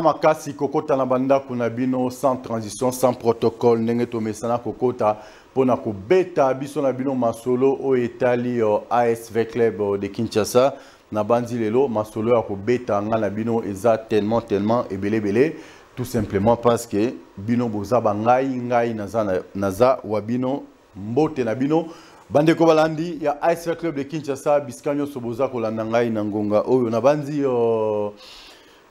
Makasi kokota na banda kuna bino sans transition sans protocole ndenge to mesana kokota pona ko beta biso na bino masolo o etali ASV Club de Kinshasa na bandi lelo masolo ya ko beta nga na bino eza tellement ebele tout simplement parce que bino boza ngai naza wa bino mbote na bino bande ko balandi ya ASV Club de Kinshasa biskanyo soboza ko landa ngai na ngonga oyo na bandi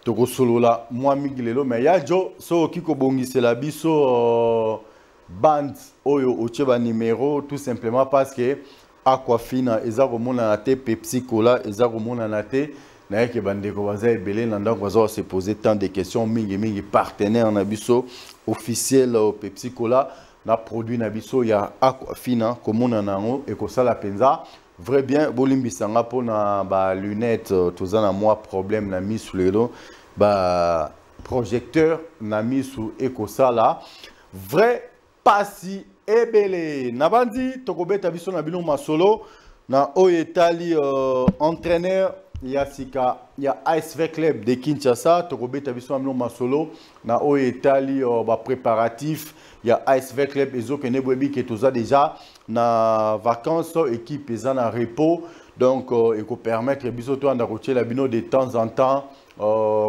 toko solola mwa mingi lelo mais ya jo so kiko bongisela biso band oyo ocheba numéro tout simplement parce que Aquafina eza komona na te Pepsi Cola eza komona na te na yeke bandeko baza ebele na ndako baza se poser tant de questions mingi partenaire na biso officiel Pepsi Cola na produit na biso ya Aquafina komona nango ekosala penza vrai bien bolimbisanga pona ba lunette tozana moi problème na misu lelo ba projecteur na misu ekosala vrai pasi ebele nabandi tokobeta biso na bino masolo na oyetali entraîneur ya sika ya ASV Club de Kinshasa tokobeta biso na bino masolo na oyetali ba préparatif ya ASV Club ezokene boyebi ke toza déjà na vacances équipe eza na repos donc eko permettre biso to anda la bino de temps en temps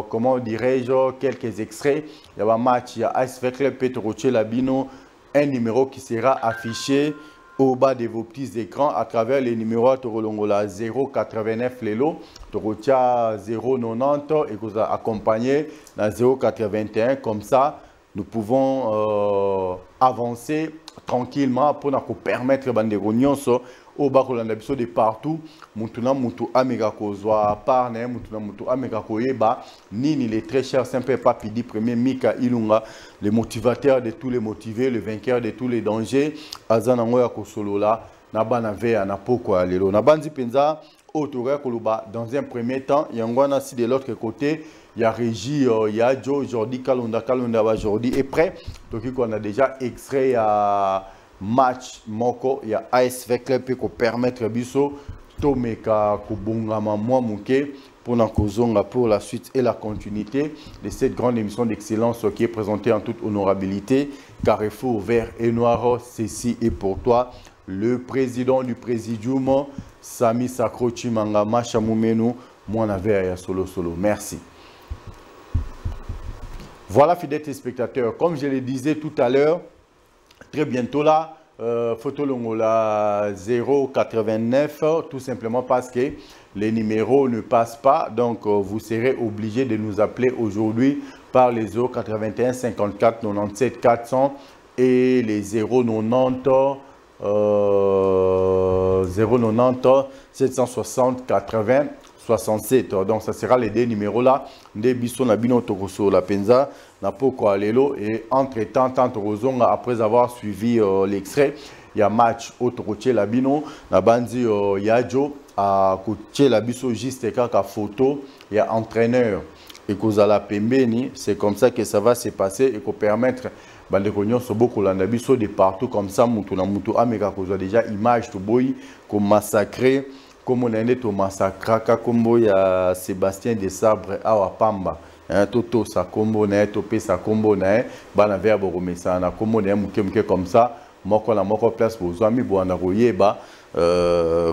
comment dirais-je quelques extraits il y a un match il y a ASV Club peut la bino un numéro qui sera affiché au bas de vos petits écrans à travers les numéros Torolongola 089 Lelo, Torotia 090 et vous accompagné dans 081 comme ça nous pouvons avancer tranquillement pour nous permettre de nyonso au bas de partout mutuna mutu amega kozwa parne mutuna mutu amega koyeba nini les très chers simple papi dit premier Mika Ilunga le motivateur de tous les motivés le vainqueur de tous les dangers azana ngoya kosolola na bana vea na poko lelo na bandi penza autora koluba dans un premier temps yangwana si de l'autre côté il y a Régie, il y a Joe, Jordi, Kalonda Jordi est prêt. Donc on a déjà extrait à match Moko, il y a ASV Club qui permettre biso Tomeka Kubungama Mouke pour pour la suite et la continuité de cette grande émission d'excellence qui est présentée en toute honorabilité. Carrefour vert et noir, ceci est pour toi. Le président du présidium, Sami Sakrochi Mangama Chamoumenu, Mwana Vert Solo. Merci. Voilà, fidèles téléspectateurs, comme je le disais tout à l'heure, très bientôt là, photo longola 089, tout simplement parce que les numéros ne passent pas. Donc, vous serez obligé de nous appeler aujourd'hui par les 081 54 97 400 et les 090 760 80 67. Donc ça sera les deux numéros là. Des bisons na bino tokoso la penza na poko alelo et entre temps après avoir suivi l'extrait, il y a match autoroutier la bino na bandi yajo a coacher la biso juste kaka photo, il y a entraîneur et kozala pembeni, c'est comme ça que ça va se passer et ko permettre bande konyo soboko la biso de partout comme ça mutu na mutu ameka kozwa déjà image to boy comme massacrer comme on a été au massacre, comme il y a Sébastien Desabre à Wapamba, Toto sa combo na topé sa combo na bana verbe romesa na combo na muke comme ça, moko la moko place pour zami bo na royeba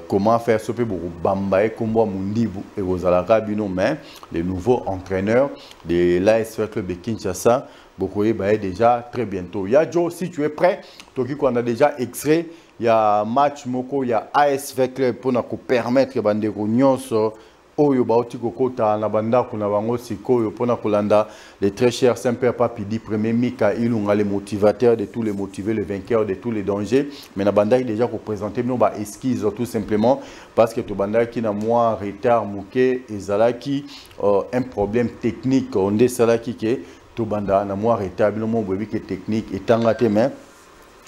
comment faire sope bo bamba e combo mundibu et ozalaka bino mais les nouveaux entraîneurs de l'ASV Club de Kinshasa beaucoup est déjà très bientôt. Yadjo, si tu es prêt, Toki qu'on a déjà extrait. Il y a match moko, il y a ASV Club pour nous permettre bandeko nyonso oyo baoti kokota na banda kuna bango sikoyo pour nous landa les très chers Saint-Père Papi dit premier Mika Ilunga le motivateur de tous les motivés le vainqueur de tous les dangers mais na banda déjà pour présenter nous ba esquisse tout simplement parce que to banda qui na moi retard muke ezalaki un problème technique on dit sala ki ke to banda na moi retard bino mo bobi que technique etangate mais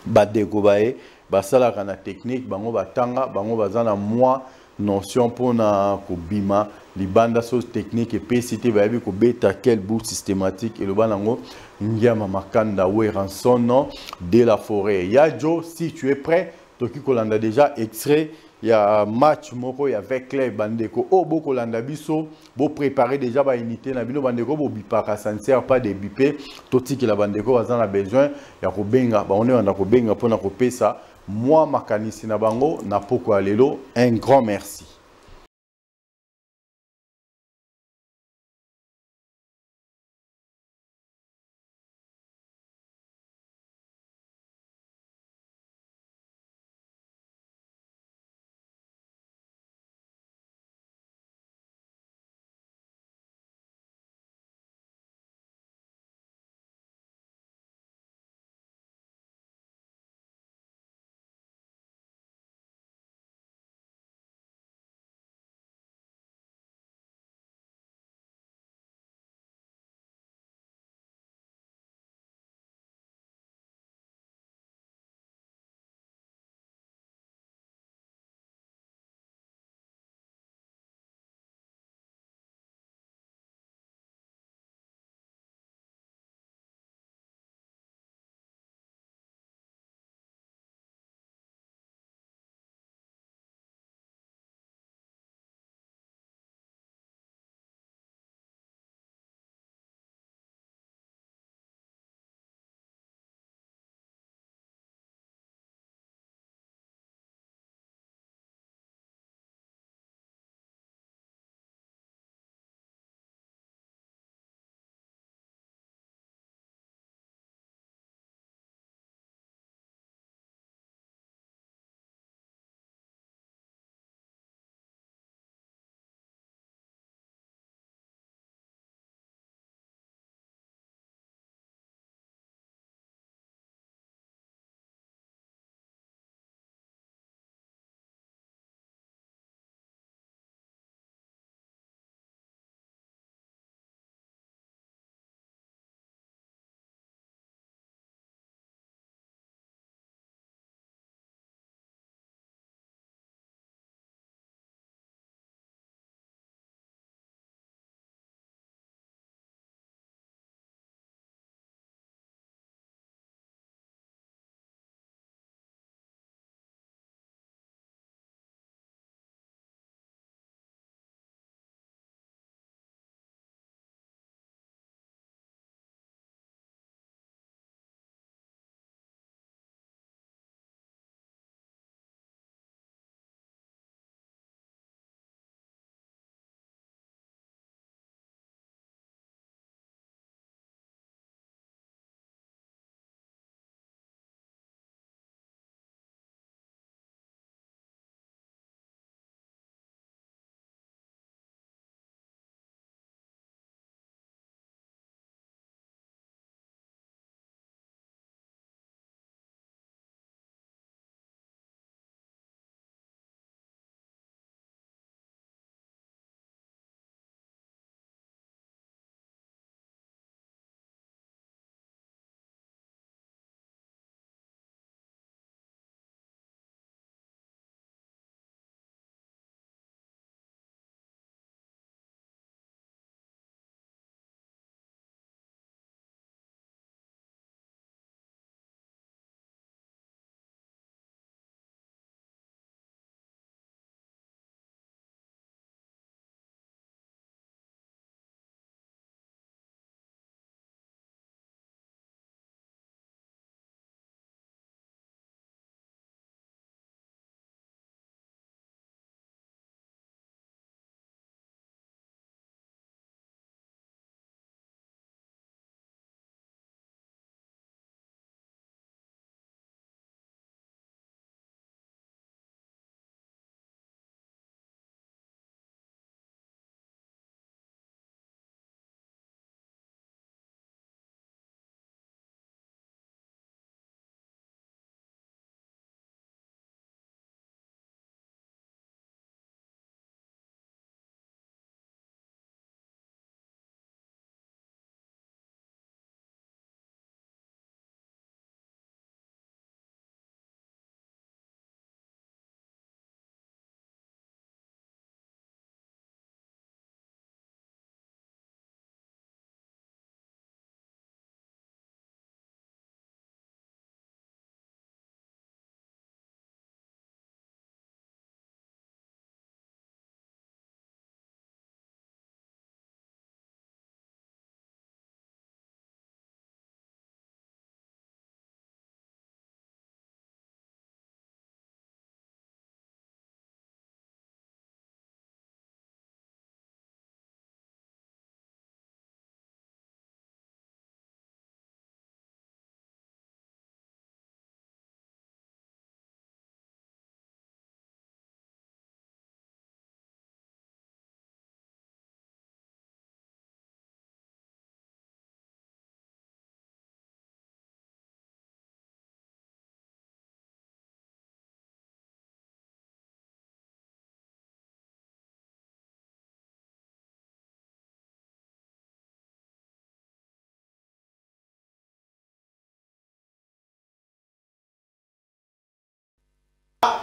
badeko bae basala kana technique bango batanga bango bazana moi notion pour na kobima libanda sauce technique et PCT bayebi ko beta quel bout systématique et le banango ngiama makanda we ranson de la forêt. Yadjo, si tu es prêt, Toki Kolanda déjà extrait il y a match moko ya avec les bandeko oh beaucoup landa biso bo préparer déjà ba unité na bino bandeko bo bipaka ça ne sert pas de biper toti que la bandeko bazana besoin ya ko benga ba on est ko benga pona ko pesa moi makanisi na bango na poko alelo un grand merci.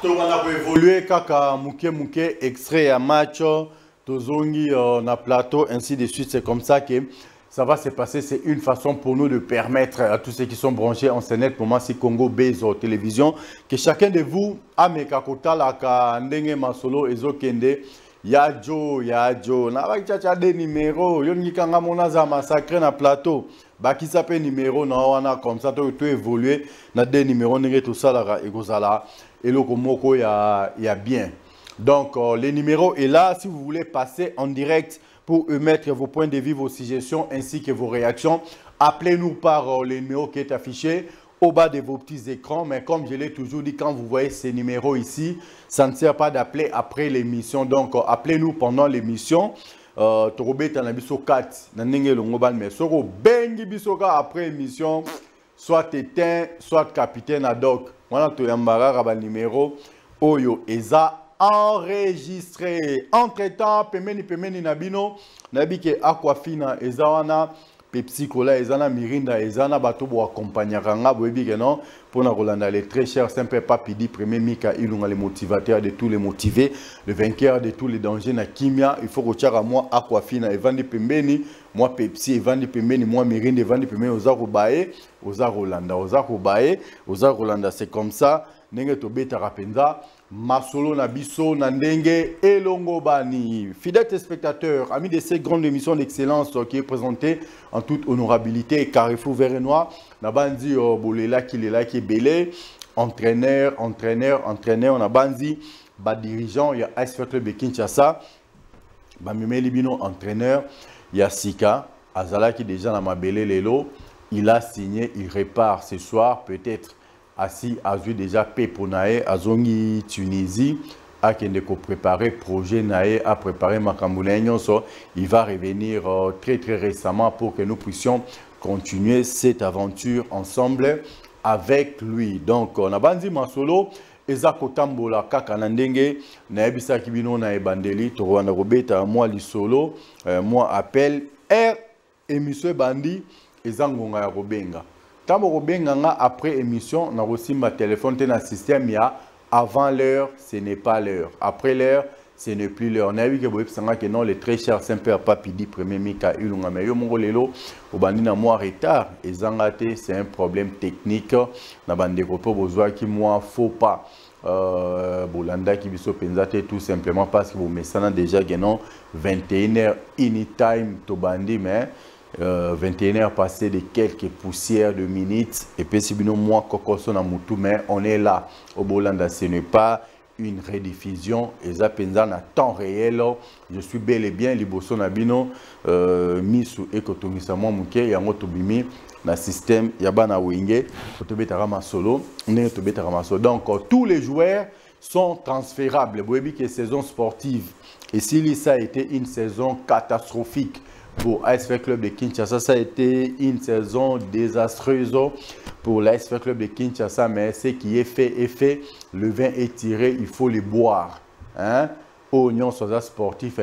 on a évolué kaka muke extrait à match tozongi na plateau ainsi de suite. C'est comme ça que ça va se passer. C'est une façon pour nous de permettre à tous ceux qui sont branchés en CNET pour moi si Congo Bezo télévision que chacun de vous a mes kakota la ka ndenge masolo ezokende ya Joe na ba chacha des numéros yo ngikanga mona za massacre na plateau ba qui s'appelle numéro na wana comme ça to évoluer na des numéros ndenge tout ça la ekozala eloko moko ya bien. Donc les numéros est là si vous voulez passer en direct pour émettre vos points de vue, vos suggestions ainsi que vos réactions. Appelez-nous par les numéros qui est affiché au bas de vos petits écrans. Mais comme je l'ai toujours dit, quand vous voyez ces numéros ici, ça ne sert pas d'appeler après l'émission. Donc appelez-nous pendant l'émission. Torobé Tanabiso 4, Nanenge Longoban, mais Soro Bengi Bisoka après l'émission, soit éteint, soit capitaine ad hoc. Voilà, tu as un numéro. Oyo, Eza. Enregistré. Entre-temps, pemeni nabino, nabike aquafina ezawana Pepsi Cola ezana Mirinda ezana bato bo accompagner ranga boebi non pour na Rolanda les très chers simple papidi premier Mika Ilunga les motivateurs de tous les motivés, le vainqueur de tous les dangers na kimia, il faut que moi aquafina et vandi pembeni, moi Pepsi et vandi pembeni, moi Mirinda et vandi pembeni ozako bae, ozako Rolanda, c'est comme ça. Nenge to beta rapenza masolo na biso na ndenge elongo bani. Fidèles spectateurs, amis de cette grande émission d'excellence qui est présentée en toute honorabilité et Carrefour Vert et Noir, na bandi bolela qui est belé, entraîneur, on a bandi ba dirigeant, il y a AS Club de Kinshasa, ba memeli bino entraîneur, il y a Sika, Azala qui déjà na mabele lelo, il a signé, il répare ce soir peut-être. Assis a vu déjà Peponae, Azongi Tunisie, a préparé projet Nae, a préparé Makamboulé. Il va revenir très récemment pour que nous puissions continuer cette aventure ensemble avec lui. Donc, on a bandi Masolo, Ezako Tambola, Kakanandenge, Naebisa Kibino Naebandeli, Torwana Robeta, moi Lisolo, moi appelle R et Monsieur Bandi, Ezangonga Robenga. Tambo Benganga après émission, on a aussi ma téléphone dans le système. Avant l'heure, ce n'est pas l'heure. Après l'heure, ce n'est plus l'heure. On a vu que non, les très chers Saint-Père Papidi, premier Mika Ilunga, mais yo mongolelo, au bandina moi retard. Et zangate, c'est un problème technique. Na bande repos besoin qui moi faut pas. Bolanda qui biso penzate tout simplement parce que vous mettez déjà non 21h anytime to bandi mais 21h passé de quelques poussières de minutes et puis si nous moi kokoso na mutu mais on est là au Bolanda, ce n'est pas une rediffusion et ça penza na temps réel. Je suis bel et bien liboso na bino misu ekotomisa moi muke yango tobimi na système yabana wenge otobeta masolo ne tobeta masolo. Donc tous les joueurs sont transférables. Vous voyez que saison sportive et si ça a été une saison catastrophique pour l'ASV Club de Kinshasa, ça a été une saison désastreuse pour l'ASV Club de Kinshasa, mais ce qui est fait, le vin est tiré, il faut le boire. Hein? Oignon sosa sportif,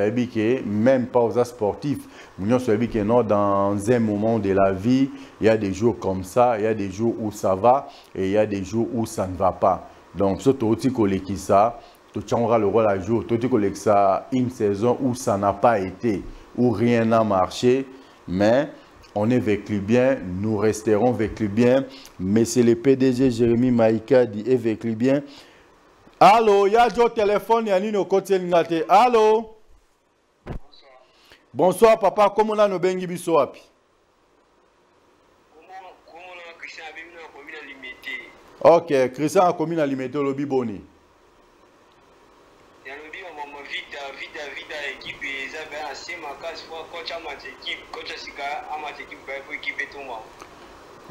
même pas aux sportifs, dans un moment de la vie, il y a des jours comme ça, il y a des jours où ça va et il y a des jours où ça ne va pas. Donc, ce qui ça, tu changeras le rôle à jour, tu ça une saison où ça n'a pas été, où rien n'a marché, mais on est vécu bien, nous resterons vécu bien. Mais c'est le PDG Jérémy Maïka dit est vécu bien. Allô, il y a un téléphone, il y a une côté de allô? Bonsoir papa, comment on a nos bengi bisoapi? Ok, Christian a commis à limiter le biboni.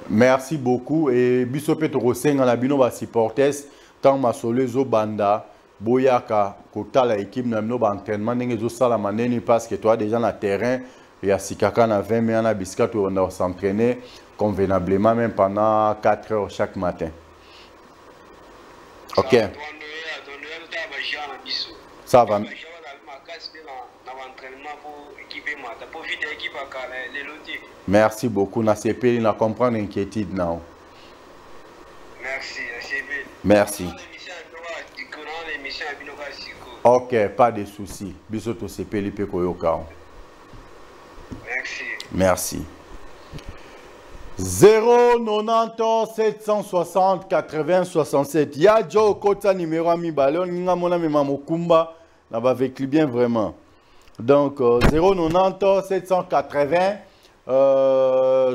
Merci beaucoup et bisope to senga na bino ba supporters tant masole zo banda boyaka kotala équipe na bino ba entraînement ndenge zo sala maneni parce que toi déjà na terrain il y a sikaka na 20 mais na biscuit on doit s'entraîner convenablement même pendant 4 heures chaque matin. OK. Ça va. Merci beaucoup. Na CP, na comprendre l'inquiétude now. Merci. Merci. Ok, pas de soucis. Bisoto sepeli pe koyoka. Merci. Merci. 090 760 80 67. Ya Joe Kota numéro ami balon ninga mona mema mokumba na ba vécu bien vraiment. Donc 090 780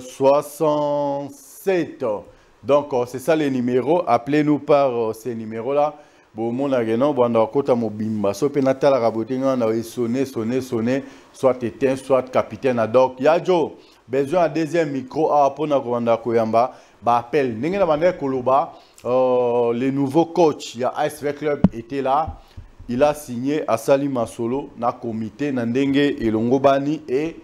67. Donc c'est ça les numéros. Appelez-nous par ces numéros là. Bon mon ageno banda kota mobimba so pe natala rabotenga na sonner soit éteint soit capitaine ad hoc. Ya Joe besoin un deuxième micro à Pona Kowanda Koyamba. Appel. Le nouveau coach, il y a ASV Club était là. Il a signé à Salima Solo, na comité Nandenge et Longobani et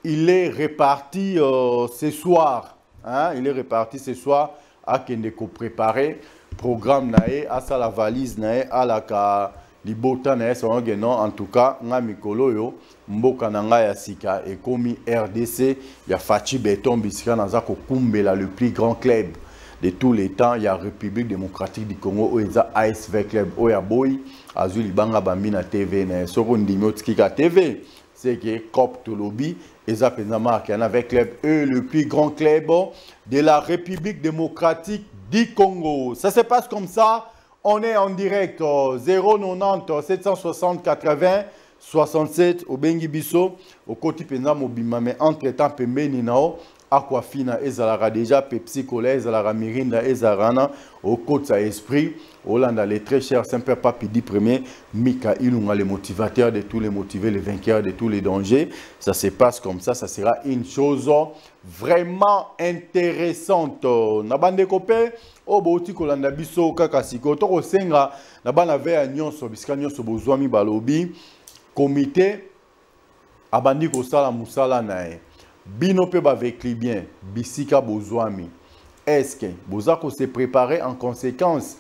il est reparti ce soir. Hein? Il est reparti ce soir à Kendeko préparer programme nae à sa la valise nae à la ka libota nae son non en tout cas nga mikolo yo mboka nanga ya sika et komi RDC ya Fachi Beton bisika naza ko kumbela le plus grand club de tous les temps ya République démocratique du Congo oeza ASV Club oya boy azuli banga bambi na TV na soko ndimo tikika TV c'est que Cop Tolobi eza penza marque avec club le plus grand club de la République démocratique du Congo. Ça se passe comme ça. On est en direct 090 760 80 67 au Bengi Bisso au côté penza mobima mais entre temps pembeni nao Aquafina ezalara déjà Pepsi Cola ezalara Mirinda ezarana au côté sa esprit Hollande les très chers Saint-Père Papidi premier Mika Ilunga le motivateur de tous les motivés, les vainqueurs de tous les dangers. Ça se passe comme ça sera une chose vraiment intéressante. Na bande copain o boti kolanda biso kaka siko to ko senga na bana ve nyonso bisika nyonso bozwami balobi comité abandi ko sala musala nae bino pe ba vekli bien bisika bozwami. Est-ce que bozako se préparer en conséquence?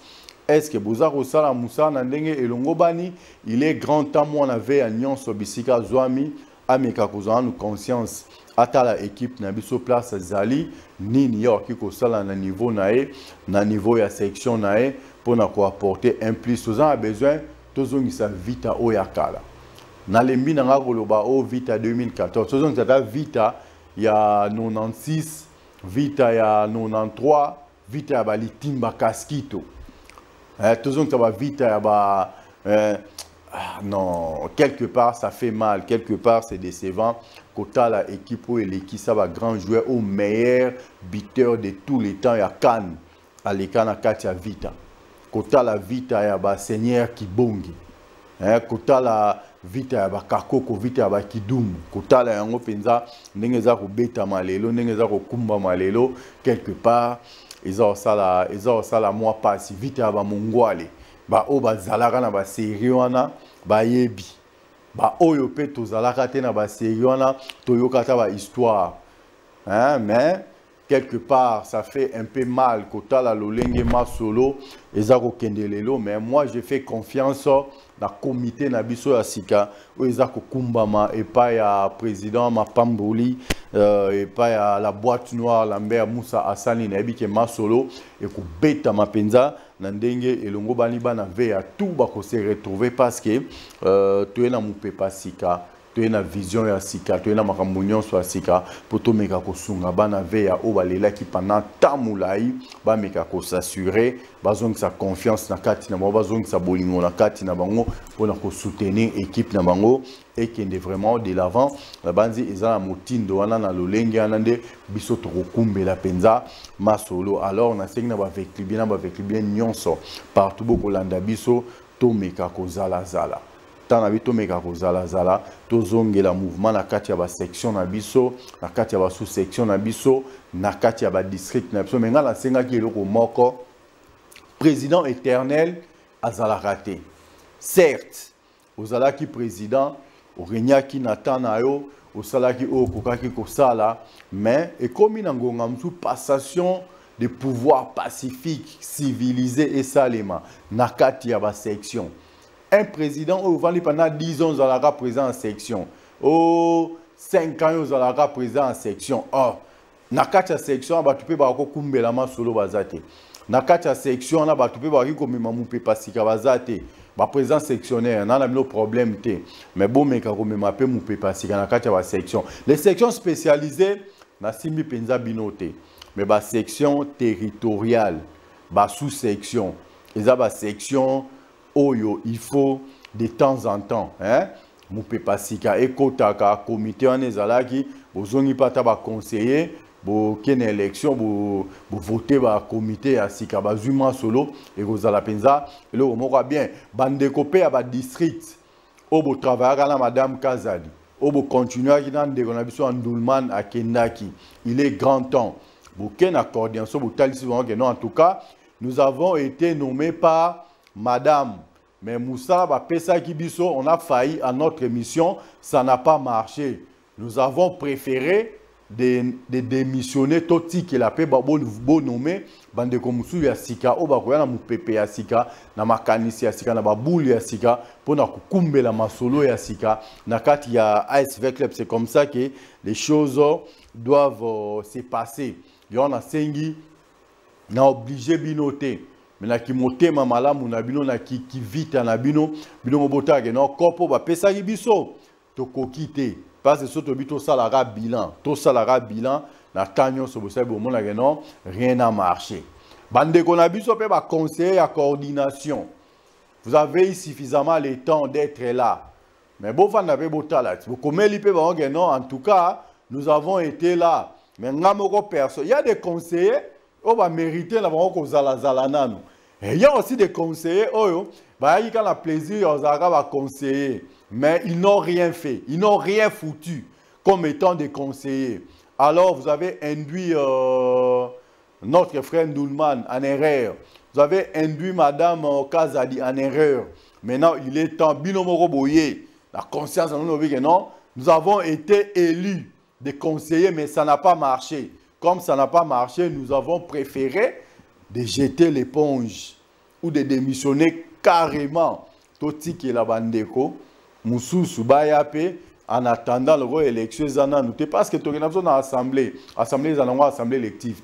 Est-ce que bozako sala musala na ndenge elongo bani? Il est grand temps moi na ve nyonso bisika zwami ameka kozana nous conscience ata la équipe na biso place zali nini yo ki ko sala na niveau ya section nae pour na ko apporter un plus aux a besoin tozongisa vita oyakala na lembi na ngakoloba o vita 2014 tozongisa vita ya 96 vita ya 93 vita ya balitimba Kaskito tozongisa vita ya ba non, quelque part ça fait mal, quelque part c'est décevant. Kota la équipe ou l'équipe ça va grand joueur au meilleur buteur de tous les temps ya Cannes à l'écana Katia Vita. Kota la Vita ya ba Seigneur Kibongi. Kota la Vita ya ba Kakoko Vita ya ba Kidum. Kota la yango penza ndenge za ko beta malelo, ndenge za ko kumba malelo quelque part ils ont ça la moi passe Vita ya ba Mongwale. Ba o ba zalaka na ba série wana ba yebi ba oyo pe to zalaka te na ba série wana to yokata ba histoire hein mais quelque part ça fait un peu mal kota la lolenge ma solo ezako kendelelo mais moi je fais confiance na comité na biso ya sika o ezako kumbama et pas ya président Mapamboli et pas ya la boîte noire Lambert Moussa Assani na ebike ma solo et ko beta mapenza Nandenge et longo bani bana veya tout bako se retrouver parce que tu es na mupepa sika tu es na vision ya sika tu es na makambo nyonso ya sika poto meka ko sunga bana veya o balela ki pendant tamulai ba meka ko s'assurer bazong sa confiance na kati na bango bazong sa bolingo na kati na bango pona ko soutenir équipe na bango et qui est vraiment de l'avant la banzi ezala motindo wana na lolenge anande biso to kokumbela penza masolo alors na sengi na ba vekli bien nyonso partout boko landa biso to meka ko zala tana bito meka ko zala to zongela mouvement na kati ya ba section na biso na kati ya ba sous section na biso na kati ya ba district na biso menga la senga ki eloko moko président éternel azala raté certes ozala ki président Orenyaki Natana yo, au salaki o kokaki kosala, mais et comme il ngonga mtu passation de pouvoir pacifique, civilisé et salema, nakati ya ba section. Un président au vali pendant 10 ans zalara présent en section. Oh 5 ans zalara présent en section. Oh nakati ya section ba tu peux ba ko kumbela ma solo bazate. Nakati ya section na ba tu peux ba ko mema mupe pasika bazate. ba président sectionnaire na nos problème té mais bon mais quand me m'appelle mon pépa si kana kati ba section les sections spécialisées na simbi penza binoté mais ba section territoriale ba sous-section eza ba section oyo il faut de temps en temps hein mon pépa sika ekotaka comité en ezalaki bozongi pata ba conseiller bo ken élection bo voter ba comité ya sika ba zuma solo et kozala penza le moko bien bande kopé ba district o bo travailler na madame Kazali o bo continuer ki nan de na biso Ndulman akendaki il est grand temps bo ken coordination bo talisi que non en tout cas nous avons été nommés par madame mais Moussa ba pesa ki biso on a failli à notre mission ça n'a pas marché nous avons préféré de démissionner toti qui la paix bon nommé bande komusu ya sika o ba ko na mupepe ya sika na makanisi ya sika na babulu ya sika pona kukumbela masolo ya sika na kati ya ASV Club. C'est comme ça que les choses doivent se passer. On a sengi na obligé binoté mais na ki motema malamu na bino na ki vita na bino mobota ke no kopo ba pesa biso to kokite. Parce que ce to salara bilan, to salara bilan, na tanyo so bosa bo mona ke non, rien n'a marché. Bande ko na biso pe ba conseiller à coordination. Vous avez suffisamment le temps d'être là. Mais bon fan n'avez botala. Vous comme li pe ba non, en tout cas, nous avons été là. Mais ngamoko personne, il y a des conseillers on va mériter la ko zala zala nanu. Et il y a aussi des conseillers oyo ba yi quand la plaisir aux arabes à conseiller. Mais ils n'ont rien fait, ils n'ont rien foutu comme étant des conseillers. Alors vous avez induit notre frère Ndulman en erreur. Vous avez induit madame Kazali en erreur. Maintenant, il est temps, Binomoro Boye, la conscience, non, nous avons été élus des conseillers, mais ça n'a pas marché. Comme ça n'a pas marché, nous avons préféré de jeter l'éponge ou de démissionner carrément. Toti qui est la bandeko. Moussou Bayape en attendant l'élection parce que tu as besoin d'assemblée assemblée élective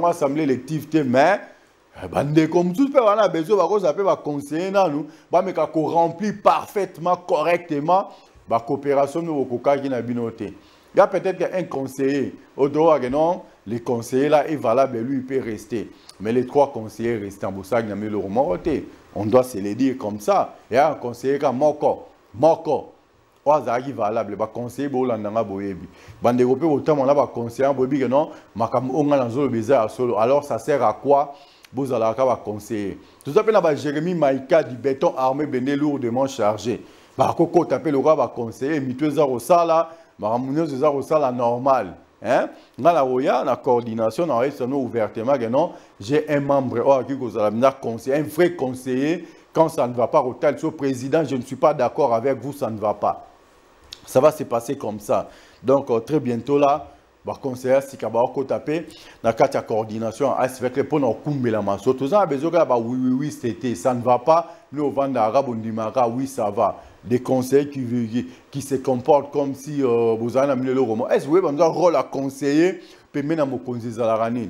assemblée élective mais bande comme tout on a besoin de conseiller nous mais qu'on remplit parfaitement correctement la coopération nous qui na binoté il y a peut-être un conseiller au droit que non les conseillers là est valable lui il peut rester mais les trois conseillers restants on doit se le dire comme ça il y a un conseiller comme Moko, oazaki valable, ba conseiller bolandanga boyebi. Bande européen autant on a ba conseiller boyebi que non, makam onga na zolo beza solo. Alors ça sert à quoi? Bozalaka ba conseiller. Tout ça pe na ba Jérémy Maïka du béton armé bendé lourdement chargé. Ba koko taper le roi ba conseiller mitweza rosala, ba ramunyo za rosala normal. Hein? Dans la roya, la coordination, on reste ouvertement que non, j'ai un membre qui conseiller, un vrai conseiller. Quand ça ne va pas au tel président, je ne suis pas d'accord avec vous, ça ne va pas. Ça va se passer comme ça. Donc, très bientôt là, le conseiller Sikabako tapé, dans la coordination, avec les points de la masse. Tout ça, oui, c'était, ça ne va pas. Nous, au Vandara, on dit, oui, ça va. Des conseillers qui se comportent comme si vous avez amené le roman. Est-ce que vous avez un rôle à conseiller, puis maintenant, mon conseiller Zalaranine. Il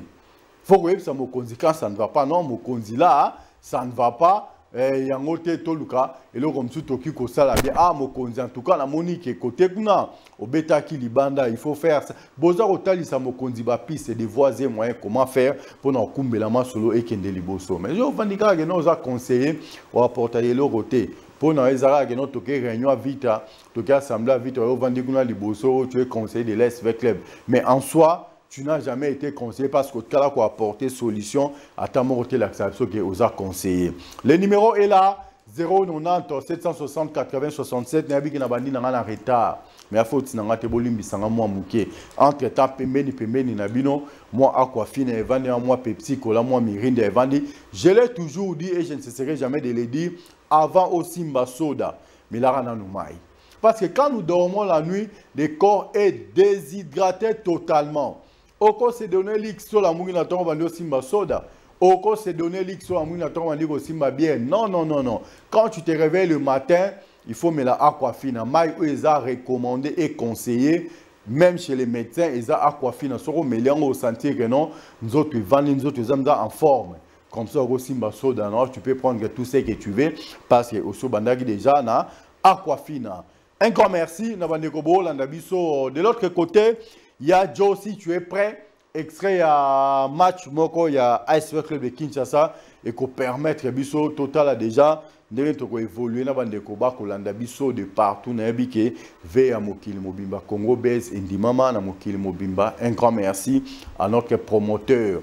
faut que ça me conseille quand ça ne va pas. Non, mon conseiller là, ça ne va pas. Il y a un côté toluka et le comme tout toki ko sala bien ah mokonzi en tout cas la monique côté kuna au beta ki libanda il faut faire ça boza otali sa mokonzi ba piste des voies et moyens comment faire pour na kumbela masolo et kende liboso mais je vandika que nous a conseillé ou apporter le côté pour na ezara que nous toke réunion vite toke assemblée vite au vandikuna liboso tu es conseiller de l'ASV Club mais en soi tu n'as jamais été conseillé parce que tu as apporté solution à ta mort l'accession qui vous a conseillé. Le numéro est là 090 760 80 67 n'a pas bandi na retard mais il faut que tu n'as pas bolimbi sanga moi muké entre temps pembeni na bino moi Aquafina evandi moi Pepsi Cola moi Mirinda evandi je l'ai toujours dit et je ne cesserai jamais de le dire avant aussi Simba Soda mais là on a nous mai parce que quand nous dormons la nuit le corps est déshydraté totalement. Oko se donner l'X sur la mouina tombe en Simba Soda. Oko se donner l'X sur la mouina tombe en Simba bien. Non, non, non, non. Quand tu te réveilles le matin, il faut mettre la Aquafina. Maï, ils ont recommandé et conseillé, même chez les médecins, ils ont Aquafina. Sur le mélange au sentier que non, nous autres, nous autres, en forme. comme ça au Simba Soda, tu peux prendre tout ce que tu veux parce que au Bandagi déjà na Aquafina. Un grand merci Nabandekobo Landabiso. De l'autre côté, il y a Joe, si tu es prêt, extrait à match moko il y a AS Club de Kinshasa et qu'on permettre biso total déjà de évoluer na bandeko ba kolanda biso de partout na bike ve à mokili mobimba Congo Bez Indimama na mokili mobimba. Un grand merci à notre promoteur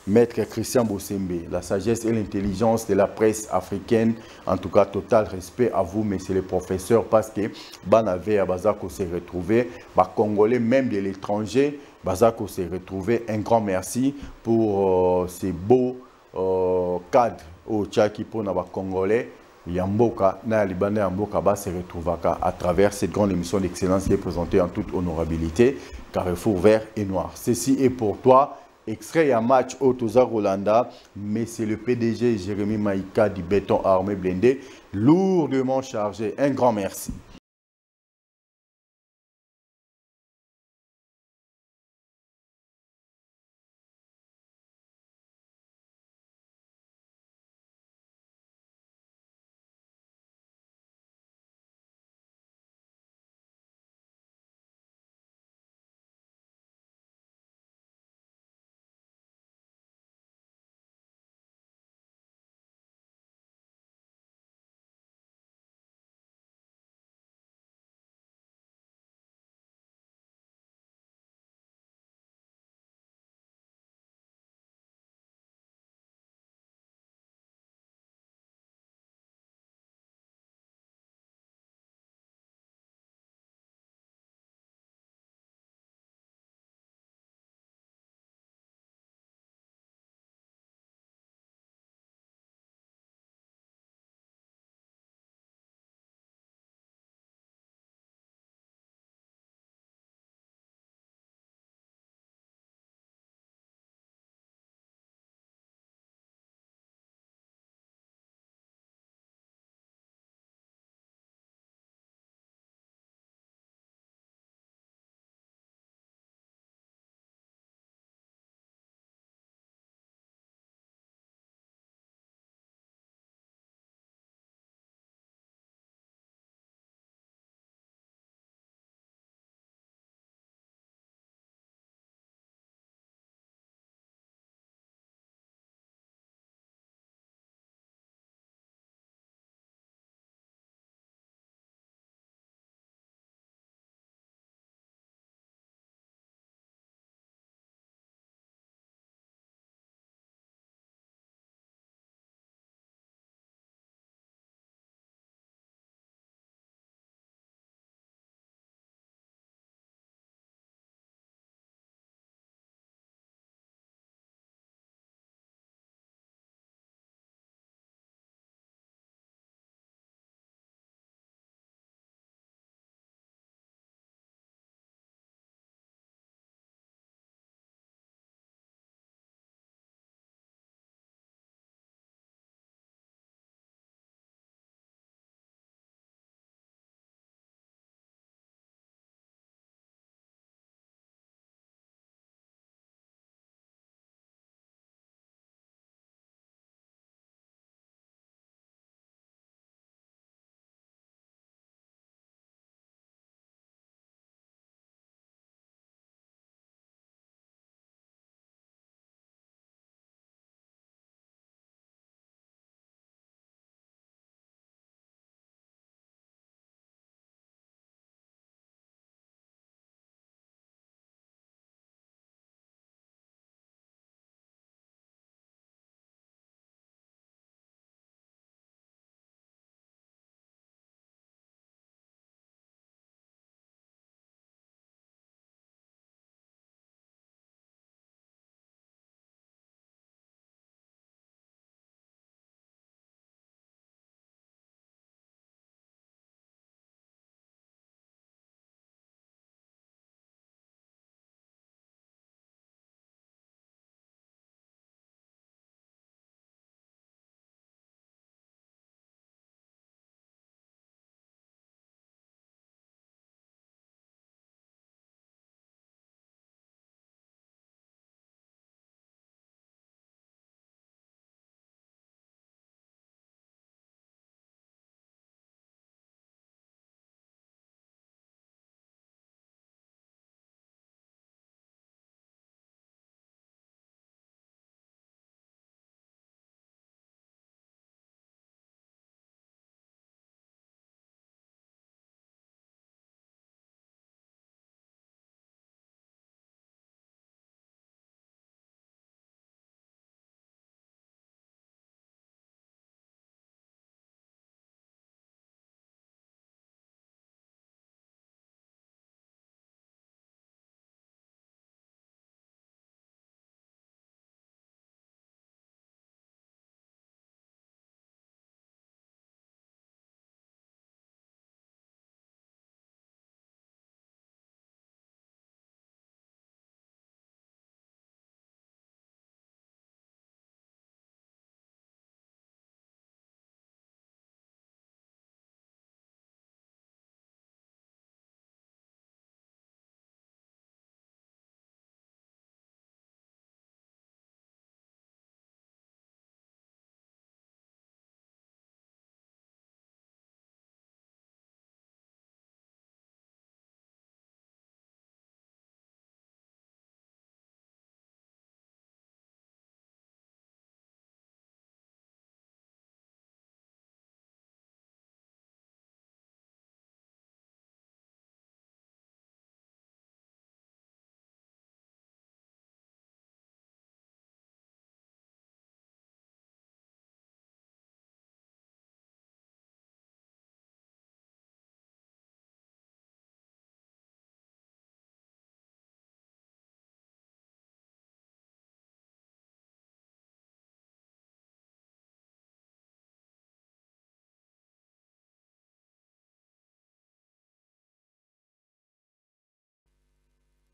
Maître Christian Bossembe, la sagesse et l'intelligence de la presse africaine. En tout cas, total respect à vous, messieurs les professeurs, parce que Banave à Bazako s'est retrouvé, Congolais, même de l'étranger, Bazako s'est retrouvé. Un grand merci pour ces beaux cadres au Tchaki pour les Congolais. Yamboka, na Libanais Yamboka ba se retrouvaka à travers cette grande émission d'excellence qui est présentée en toute honorabilité. Carrefour vert et noir. Ceci est pour toi. Extrait à match au Toza Rolanda, mais c'est le PDG Jérémy Maïka du béton armé blindé, lourdement chargé. Un grand merci.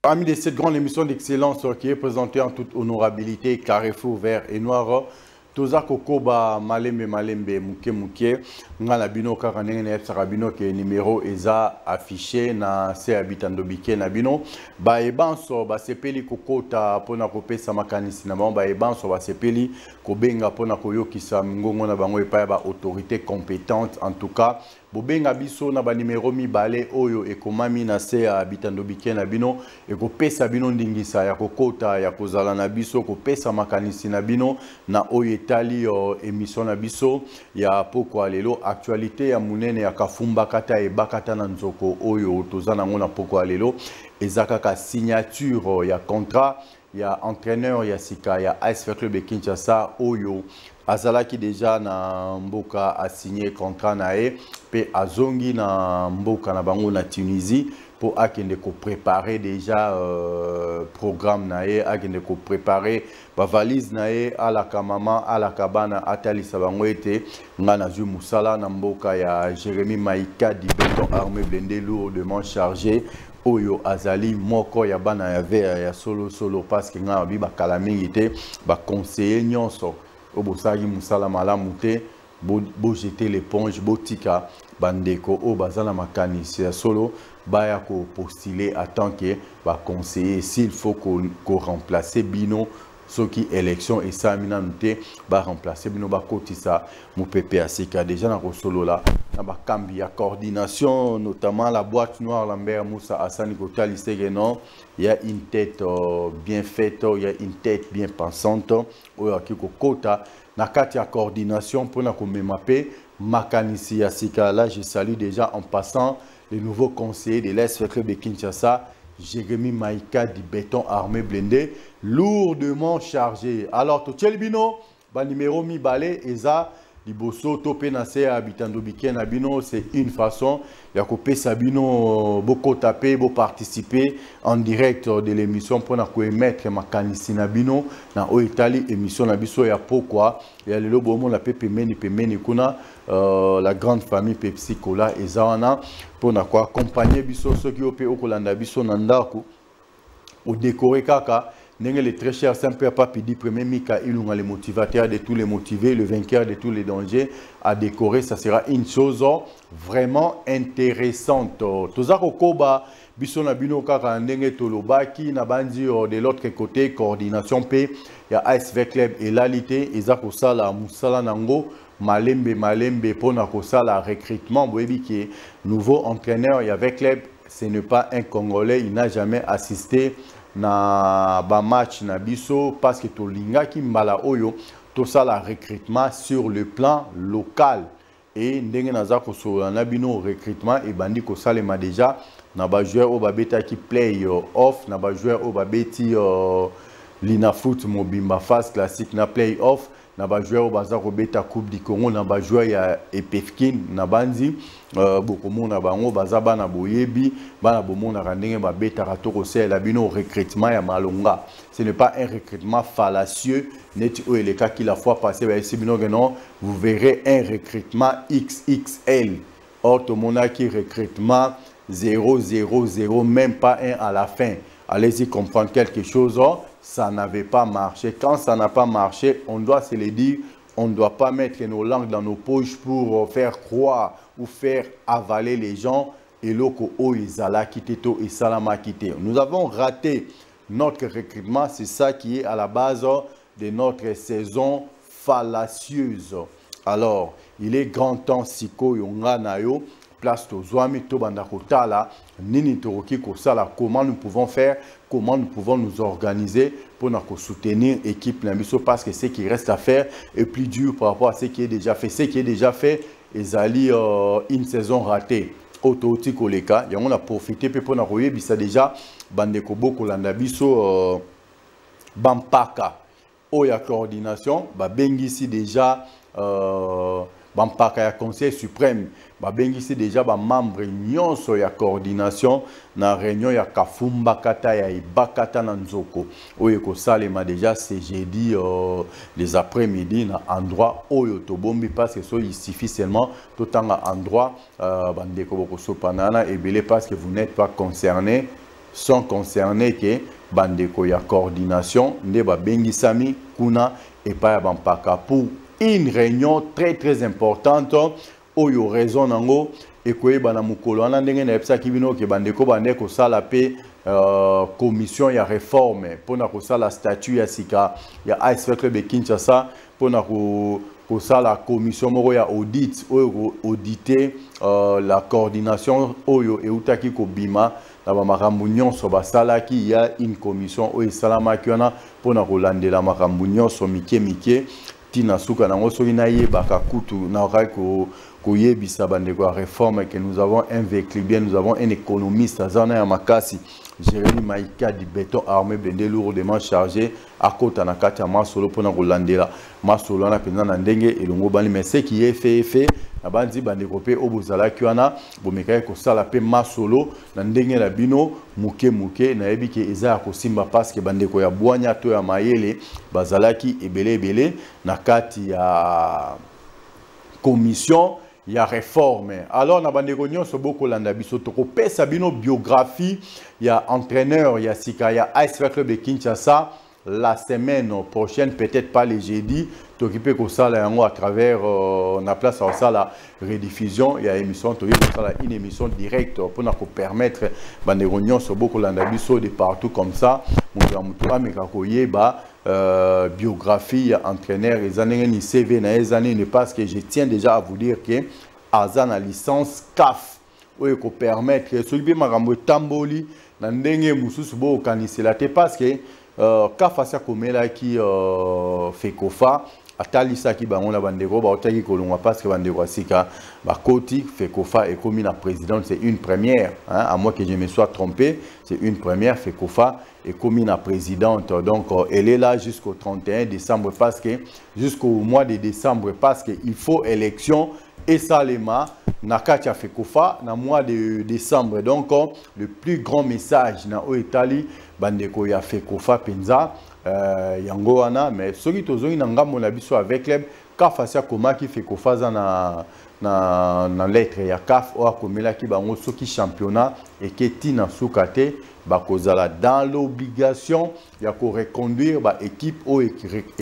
Parmi de cette grande émission d'excellence qui est présentée en toute honorabilité, Carrefour vert et noir, toza kokoba malembe muke ngala bino kaka ndenge na yebisaka bino ke numéro eza affiché na se habitando bike na bino bayebanso basepeli kokota mpona kopesa makanisi na bango bayebanso basepeli kobenga mpona koyokisa ngongo na bango epai ya baautorité compétente. En tout cas bobenga biso na banimero mibale oyo ekomami na se ya bitando bike na bino ekopesa bino ndingisa ya kokota ya kozala na biso kopesa makanisi na bino na oyo etali émission na biso ya pokwa lelo actualité ya munene ya kafumba kata ebakata na nzoko oyo toza nango na pokwa lelo eza kaka signature ya contrat ya entraîneur ya sika ya AS Club de Kinshasa oyo azalaki déjà na mboka a signé contrat na e pe azongi na mboka na bango na Tunisie pour akende ko préparer déjà programme na e akende ko préparer ba valise na e ala kamama ala kabana atali sabango ete ngana zu musala na mboka ya Jérémy Maïka di béton armé blindé lourdement chargé oyo azali moko ya bana ya vert ya solo parce que nga bi bakala mingi te ba conseiller nyonso obosaki musala malamu te bo jeter l'éponge botika bandeko o bazala makanisi ya solo baya ko postuler en tant que ba conseiller s'il faut qu'on remplacer bino soki élection et ça mina nute ba remplacer bino ba kotisa mu PPAC ka déjà na solo là na ba kambi ya coordination notamment la boîte noire Lambert Moussa Assani Kotali non il y a une tête bien faite il y a une tête bien pensante oyo akiko kota na kati ya coordination pour na komemape makanisi ya sika. Là je salue déjà en passant les nouveaux conseillers de l'AS Club de Kinshasa, Jérémy Maïka du béton armé blindé, lourdement chargé. Alors, tout bino, ba numéro mi balé, eza, liboso, topé na se habitando bike na bino, c'est une façon. Ya kopé sabino, beaucoup tapé, beaucoup participer en direct de l'émission pour na ko émettre makanisi na bino, na o Italie émission na biso ya pourquoi. Ya le lobo mon la pemeni kuna, la grande famille Pepsi Cola et Zawana pour na ko accompagner biso ceux qui opé okolanda biso na ndako au décorer kaka. Le très cher Saint-Père Papidi, premier Mika Ilunga, le motivateur de tous les motivés, le vainqueur de tous les dangers, à décorer, ça sera une chose vraiment intéressante. Tozako Koba, Bisona Bino Kaka Ndenge Tolobaki, Nabandi de l'autre côté, coordination P, il y a ASV Club et l'alité, Ezako Sala, Moussala Nango, Malembe, Ponako Sala, recrutement, Boebi qui est nouveau entraîneur, il y avait Club, ce n'est pas un Congolais, il n'a jamais assisté na ba match na biso parce que tolinga ki mbala oyo to sala recrutement sur le plan local et ndenge naza ko so na bino recrutement et bandi ko salema déjà na ba joueur o ba beta ki play off na ba joueur o ba beti Lina Foot Mobimba Fast classique na play off na ba joueur o baza ko beta Coupe du Congo na ba joueur ya Epefkin na bandi beaucoup na bango baza bana boyebi bana bomona ndenge ba beta ratoko la bino recrutement ya malonga. Ce n'est pas un recrutement fallacieux net o le cas qui la fois passée ba bino non vous verrez un recrutement XXL or to mona qui recrutement 000 même pas un à la fin. Allez-y comprendre quelque chose. Ça n'avait pas marché. Quand ça n'a pas marché, on doit se le dire, on ne doit pas mettre nos langues dans nos poches pour faire croire ou faire avaler les gens. Et loko o izala kiteto et salama kite. Nous avons raté notre recrutement. C'est ça qui est à la base de notre saison fallacieuse. Alors, il est grand temps siko yonga nayo. Place Tozwami Tobandakotala, Nini Toroki Kosala, comment nous pouvons faire, comment nous pouvons nous organiser pour nous soutenir l'équipe Nambiso parce que ce qui reste à faire est plus dur par rapport à ce qui est déjà fait. Ce qui est déjà fait, Ezali une saison ratée. Autoti Koleka, et on a profité pour nous revoir, ça déjà, Bandeko Boko Landabiso, Bampaka, Oya coordination, Bengisi déjà. Bampaka ya conseil suprême babengisi déjà ba membre nyonso ya coordination na réunion ya Kafumba kata ya Ibakata na Nzoko oyo ko salema déjà c'est jeudi les après-midi na endroit oyo tobombi parce que so il suffit seulement totanga endroit bandeko boko sopanana ebele parce que vous n'êtes pas concerné sont concernés que bandeko ya coordination nde babengisami kuna epai ya bampaka pour une réunion très importante oyo raison nango ekoyeba na mukolo wana ndenge na yebisaki bino ke bandeko bande kosala pe commission ya réforme pona kosala statut ya sika ya ASV Club de Kinshasa pona kosala commission moko ya audit oyo auditer la coordination oyo eutaki kobima na bamakambo nyonso basalaki ya une commission oyo esalamaki wana pona kolandela makambo nyonso mike tina suka nango soki nayebaka kutu nakaki koyebisa bandeko ya réforme que nous avons un véclibien, nous avons un économiste Azana ya makasi Jérémy Maïka du béton armé blindé lourdement chargé à côté na kati ya masolo pona kolandela masolo na penza na ndenge elongo bani mais ce qui est fait na bandi bandeko pe obozala kiwana bomekaye ko sala pe masolo na ndenge la bino muke na yebi ke eza ko simba parce que bandeko ya bwanya to ya mayele bazalaki ebele na kati ya commission ya réforme. Alors na bandeko nyonso boko landa biso toko pesa bino biographie ya entraîneur ya sika ya ASV Club de Kinshasa la semaine prochaine, peut-être pas le jeudi, t'occuper comme ça à travers la place à la rediffusion, il y a une émission directe pour nous permettre de réunions sur beaucoup de partout comme ça. Biographie, entraîneur, les années ni CV, les années parce que je tiens déjà à vous dire que Azan a licence CAF, où il peut permettre que celui qui m'a tamboli, n'andenge mususu bo kanisela te parce que kafasa komela ki fekofa atalisa ki bango na bandeko ba otaki kolongwa parce que bandeko asika ba koti fekofa et comme na président c'est une première hein, à moins que je me sois trompé, c'est une première fekofa et comme na présidente donc elle est là jusqu'au 31 décembre parce que jusqu'au mois de décembre parce que il faut élection et Salema Nakatia Fekofa na mois de décembre. Donc le plus grand message na Oetali bandeko ya Fekofa penza yango wana mais soki tozongi na ngambo na biso avec club kafasia koma ki Fekofa za na lettre ya CAF o akomela ki bango soki championnat et que tina sukate bakozala dans l'obligation ya ko reconduire ba équipe o et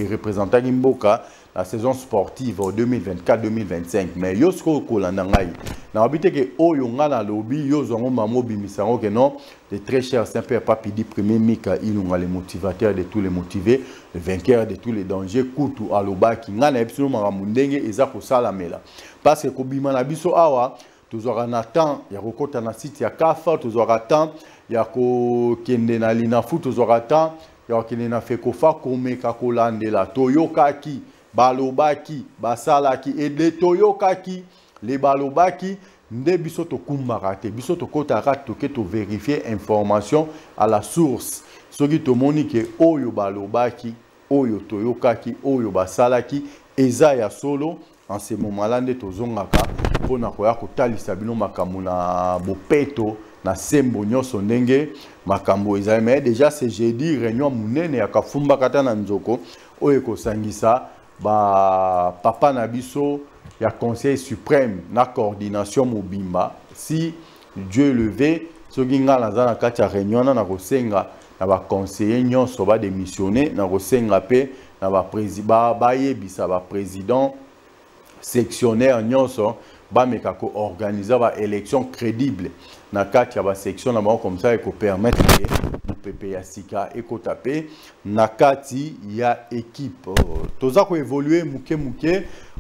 représentant Mboka la saison sportive 2024-2025. Mais yosko kolanda ngai na habite que oyo nga na lobby yo zongo mamo bimisango que non de très cher Saint-Père Papidi premier Mika ilunga le motivateur de tous les motivés, le vainqueur de tous les dangers kutu aloba ki nga na epsilo maramundenge eza ko sala mela parce que kobima na biso awa tozora na temps ya kokota na site ya Kafa tozora temps ya ko kende na lina foot tozora temps ya kende na Fekofa komeka kolandela toyokaki balobaki basalaki et les toyokaki les balobaki nde biso to kumbaka te biso to kotaka toke to vérifier information à la source soki to moni ke oyo balobaki oyo toyokaki oyo basalaki eza ya solo en ce moment là nde tozongaka pona koya kotalisa bino makambo na bopeto na sembo nyonso ndenge makambo eza mais déjà c'est jeudi réunion munene ya kafumba kata na nzoko oyo kosangisa ba papa nabiso ya conseil suprême na coordination mobimba si Dieu levé soki nga naza na kati ya réunion na kosenga na ba conseiller nyonso ba démissionner na kosenga pe na ba président ba yebisa ba président sectionnaire nyonso ba meka ko organiser ba élection crédible na kati ya ba section na ba comme ça et ko permettre pepe ya sika ekotape na kati ya équipe toza ko évoluer muke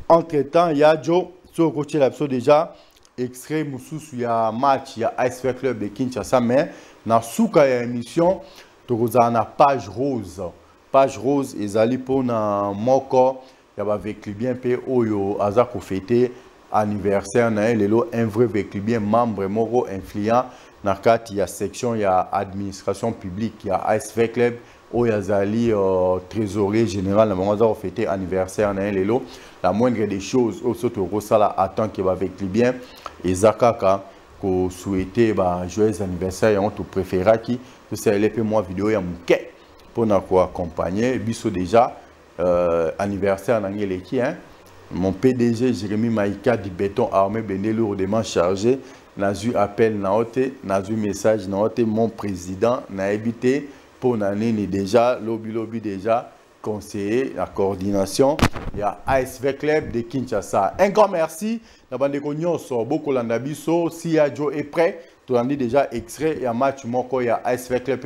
entre temps ya jo so ko tshela biso déjà extrait mususu ya match ya ASV Club de Kinshasa mais na suka ya émission tokoza na page rose ezali pona moko ya ba véclibien pe oyo aza ko fêter anniversaire na lelo un vrai véclibien membre moko influent na kati ya section ya administration publique ya ASV Club oyo azali trésorier général na bango aza ko fêter anniversaire na lelo la moindre des choses au soto ko sala attend que ba véclibien ezakaka ko souhaiter ba joyeux anniversaire ya on préféraki to c'est pe moi vidéo ya muke pona ko accompagner biso déjà anniversaire na ngeleki hein mon PDG Jérémy Maïka du béton armé blindé lourdement chargé nazu appel naote, nazu message naote, mon président n'a évité pour l'année déjà, lobby déjà, conseiller, la coordination, il y a ASV Club de Kinshasa. Un grand merci. Beaucoup de si Adjo est prêt, tu as déjà extrait, il y a match il y a ASV Club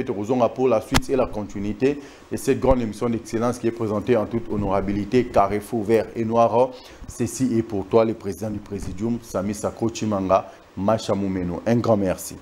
pour la suite et la continuité de cette grande émission d'excellence qui est présentée en toute honorabilité, Carrefour vert et noir. Ceci est pour toi, le président du Présidium, Sami Sakro Chimanga, Macha Moumeno. Un grand merci.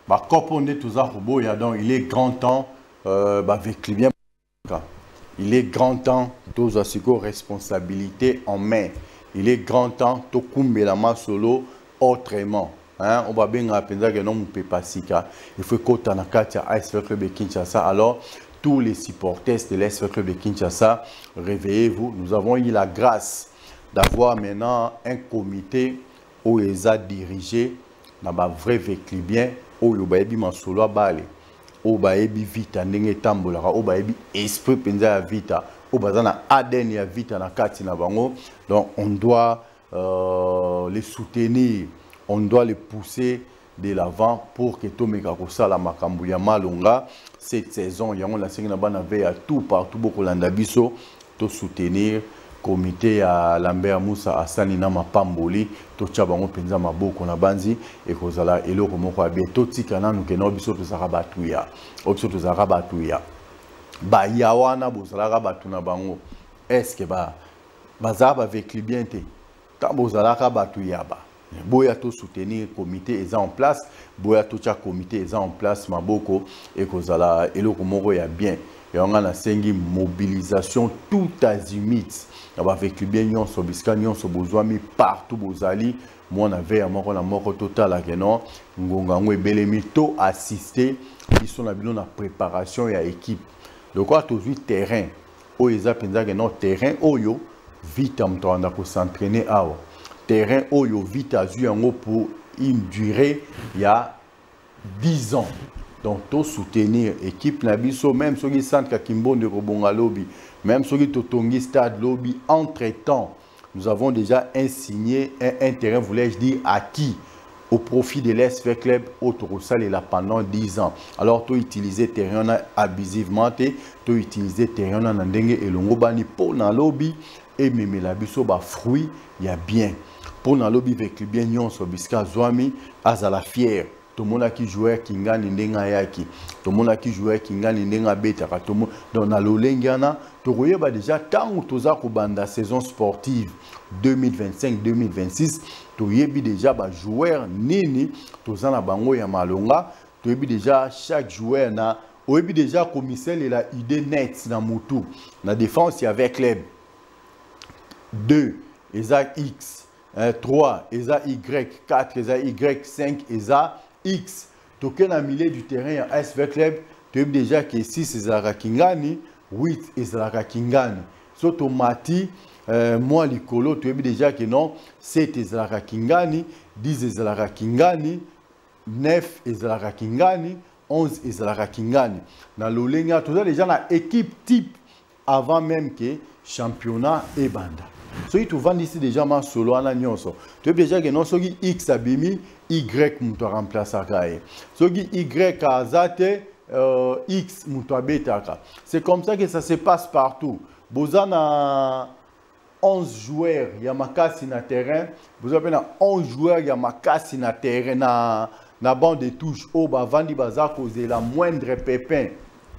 Bah Koponde Touza Roboya, donc il est grand temps avec les biens. Il est grand temps Touza Siko responsabilité en main. Il est grand temps de Kumbelama solo autrement. Hein? On va bien rappeler que non peut pas sika. Il faut qu'on ait un ASV Club de Kinshasa. Alors tous les supporters de l'ASV Club de Kinshasa, réveillez-vous. Nous avons eu la grâce d'avoir maintenant un comité où ils ont dirigé dans ma vrai véclibien où il y a un solo à balé, où il y a vita ndenge tambola, où il y a esprit penza vita, où il y a ADN ya vita na kati na bango. Donc on doit les soutenir, on doit les pousser de l'avant pour que tout meka kosala makambo ya malonga cette saison. Il y a on la série na bana veille tout partout beaucoup landa biso to soutenir comité à Lambert Moussa Asani na mapamboli to tchabango penza maboko na banzi et kozala eloko moko ya bien to tikana nuke no biso to zarabatuya obiso to zarabatuya ba yawana bozala rabatu na bango est-ce que bazaba avec libienté ta bozala rabatuya ba boya to soutenir comité est en place boya to tcha comité est en place maboko et kozala eloko moko ya bien et on a la mobilisation tout azimut avec les biens sur biscan sur besoin mais partout bozali moi on avait à moko na moko total à non ngonga ngwe belemi to assister ils sont na bilo na préparation ya équipe donc quoi toujours terrain o eza penza que non terrain oyo vite am to anda ko s'entraîner awa terrain oyo vite azu yango pour une durée il y a 10 ans. Donc, tout soutenir l'équipe Nabiso, même ceux qui sentent qu'à Kimbo de Robonga Lobby, même ceux qui Totongi Stade Lobby, entre-temps, nous avons déjà signé un terrain, voulais-je dire, acquis au profit de l'SV Club Autorossal et là pendant 10 ans. Alors, tu utiliser terrain abusivement, tu utiliser terrain en Ndenge et Longobani pour dans lobby et même la biso ba fruit, il y a bien. Pour dans lobby avec le bien, yon so biska Zouami, azala fier. Tout le monde qui jouait qui gagne n'enga yaki, tout le monde qui jouait qui gagne n'enga beta, tout le monde dans la lolengana, tu vois déjà quand on toza kubanda saison sportive 2025-2026, tu vois déjà ba joueur nini, toza na bango ya malonga, tu vois déjà chaque joueur na, tu vois déjà commissaire il a idée nette dans mutu, na défense il y avait club 2, eza X, 3, eza Y, 4, eza Y, 5, eza X, token à milieu du terrain à SV Club, tu as déjà que 6 Ezara Kingani, 8 Ezara Kingani. Soto Mati, moi Likolo, tu as déjà que non, 7 Ezara Kingani, 10 Ezara Kingani, 9 Ezara Kingani, 11 Ezara Kingani. Dans l'Olenga, tout ça déjà dans équipe type avant même que championnat et banda. So tu vends ici déjà ma solo en nyonso. Tu as déjà que non so qui X abimi Y muto remplacer kae. So qui Y azate X muto betaka. C'est comme ça que ça se passe partout. Bozana 11 joueurs, il y a makasi na terrain. Vous avez 11 joueurs, il y a makasi na terrain na bande de touche au ba vandi baza causer la moindre pépin,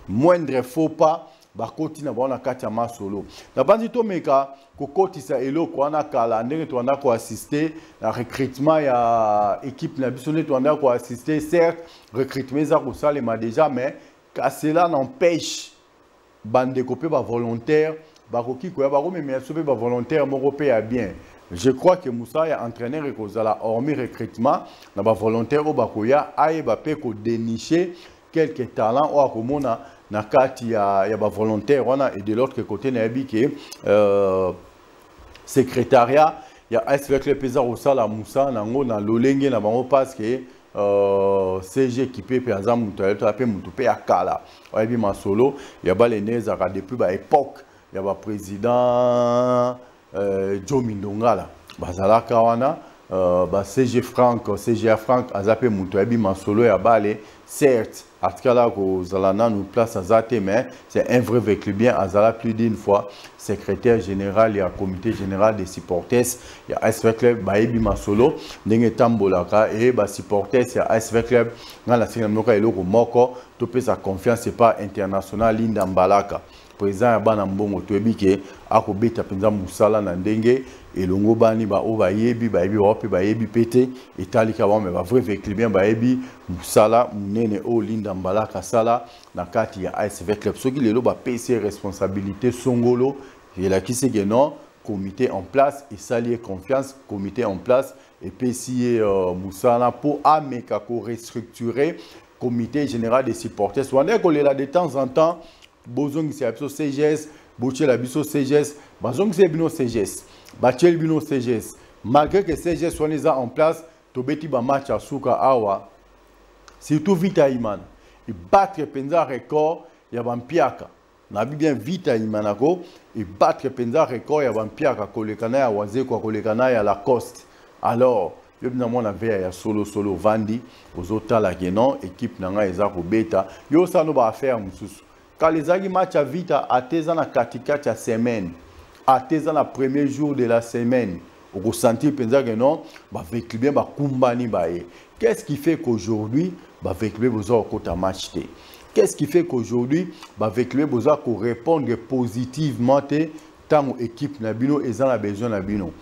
moindre faux pas. Bakoti na bana kati ya masolo na banzi to meka kokoti sa eloko wana kala ndenge to anda ko assister na recrutement ya équipe na biso ne to anda ko assister certes recrutement za ko salema déjà mais cela n'empêche bande kopé ba volontaire bakoki ko ya ba ko mais sobe ba volontaire moko pe ya bien. Je crois que Moussa est entraîneur et kozala hormis recrutement na ba volontaire o bakoya aye ba pe ko dénicher quelques talents o akomona na kati ya ba volontaire wana et de l'autre côté na yabiki secrétariat ya ASV Club pesa osala Moussa nango na lolenge na bango parce que CG équipé par exemple mutu pe mutu pe akala oyebi masolo ya ba leneza ka depuis ba époque ya ba président Joe Mindongala bazalaka wana ba CG Franck azape mutu oyebi masolo ya bale certes Atkala ko Zalana nous place à Zate, mais c'est un vrai vécu bien. Azala plus d'une fois, secrétaire général, il y a comité général des supporters, il y a ASV Club, Baebi Masolo, Nenge Tambolaka, et bah supporters, il y a ASV Club, dans la Sénégal, il y a Moko, Topé sa confiance, c'est pas international, Linda Mbalaka. président ya bana mbongo toyebi ke akobeta penza musala na ndenge elongo bani ba o bayebi wapi bayebi pete etalika ba me ba vrai véclibien bayebi musala munene o linda mbalaka sala na kati ya AS Club soki lelo ba PC responsabilité songolo elakisi ke non comité en place et salier confiance comité en place et PCA musala pour ameka ko restructurer comité général des supporters souvent qu'on est là de temps en temps bozong c'est abso CGS boche la biso CGS bazong c'est bino CGS bachel bino CGS malgré que CGS soit déjà en place to beti ba match à suka awa surtout Vita Imana et battre penza record ya bampiaka na bien Vita Imanako et battre penza record ya bampiaka kolekana ya waze kwa kolekana ya Lacoste alors yo bina mona veya ya solo vandi ozota la genon équipe nanga eza ko beta yo ça no ba affaire mususu quand les agi match à Vita ateza na katikati ya semaine ateza na premier jour de la semaine au ressentir penza que non ba avec bien ba kumbani bae qu'est-ce qui fait qu'aujourd'hui ba avec bien besoin kota match té qu'est-ce qui fait qu'aujourd'hui ba avec bien besoin ko répondre positivement té tant équipe na bino eza na besoin na bino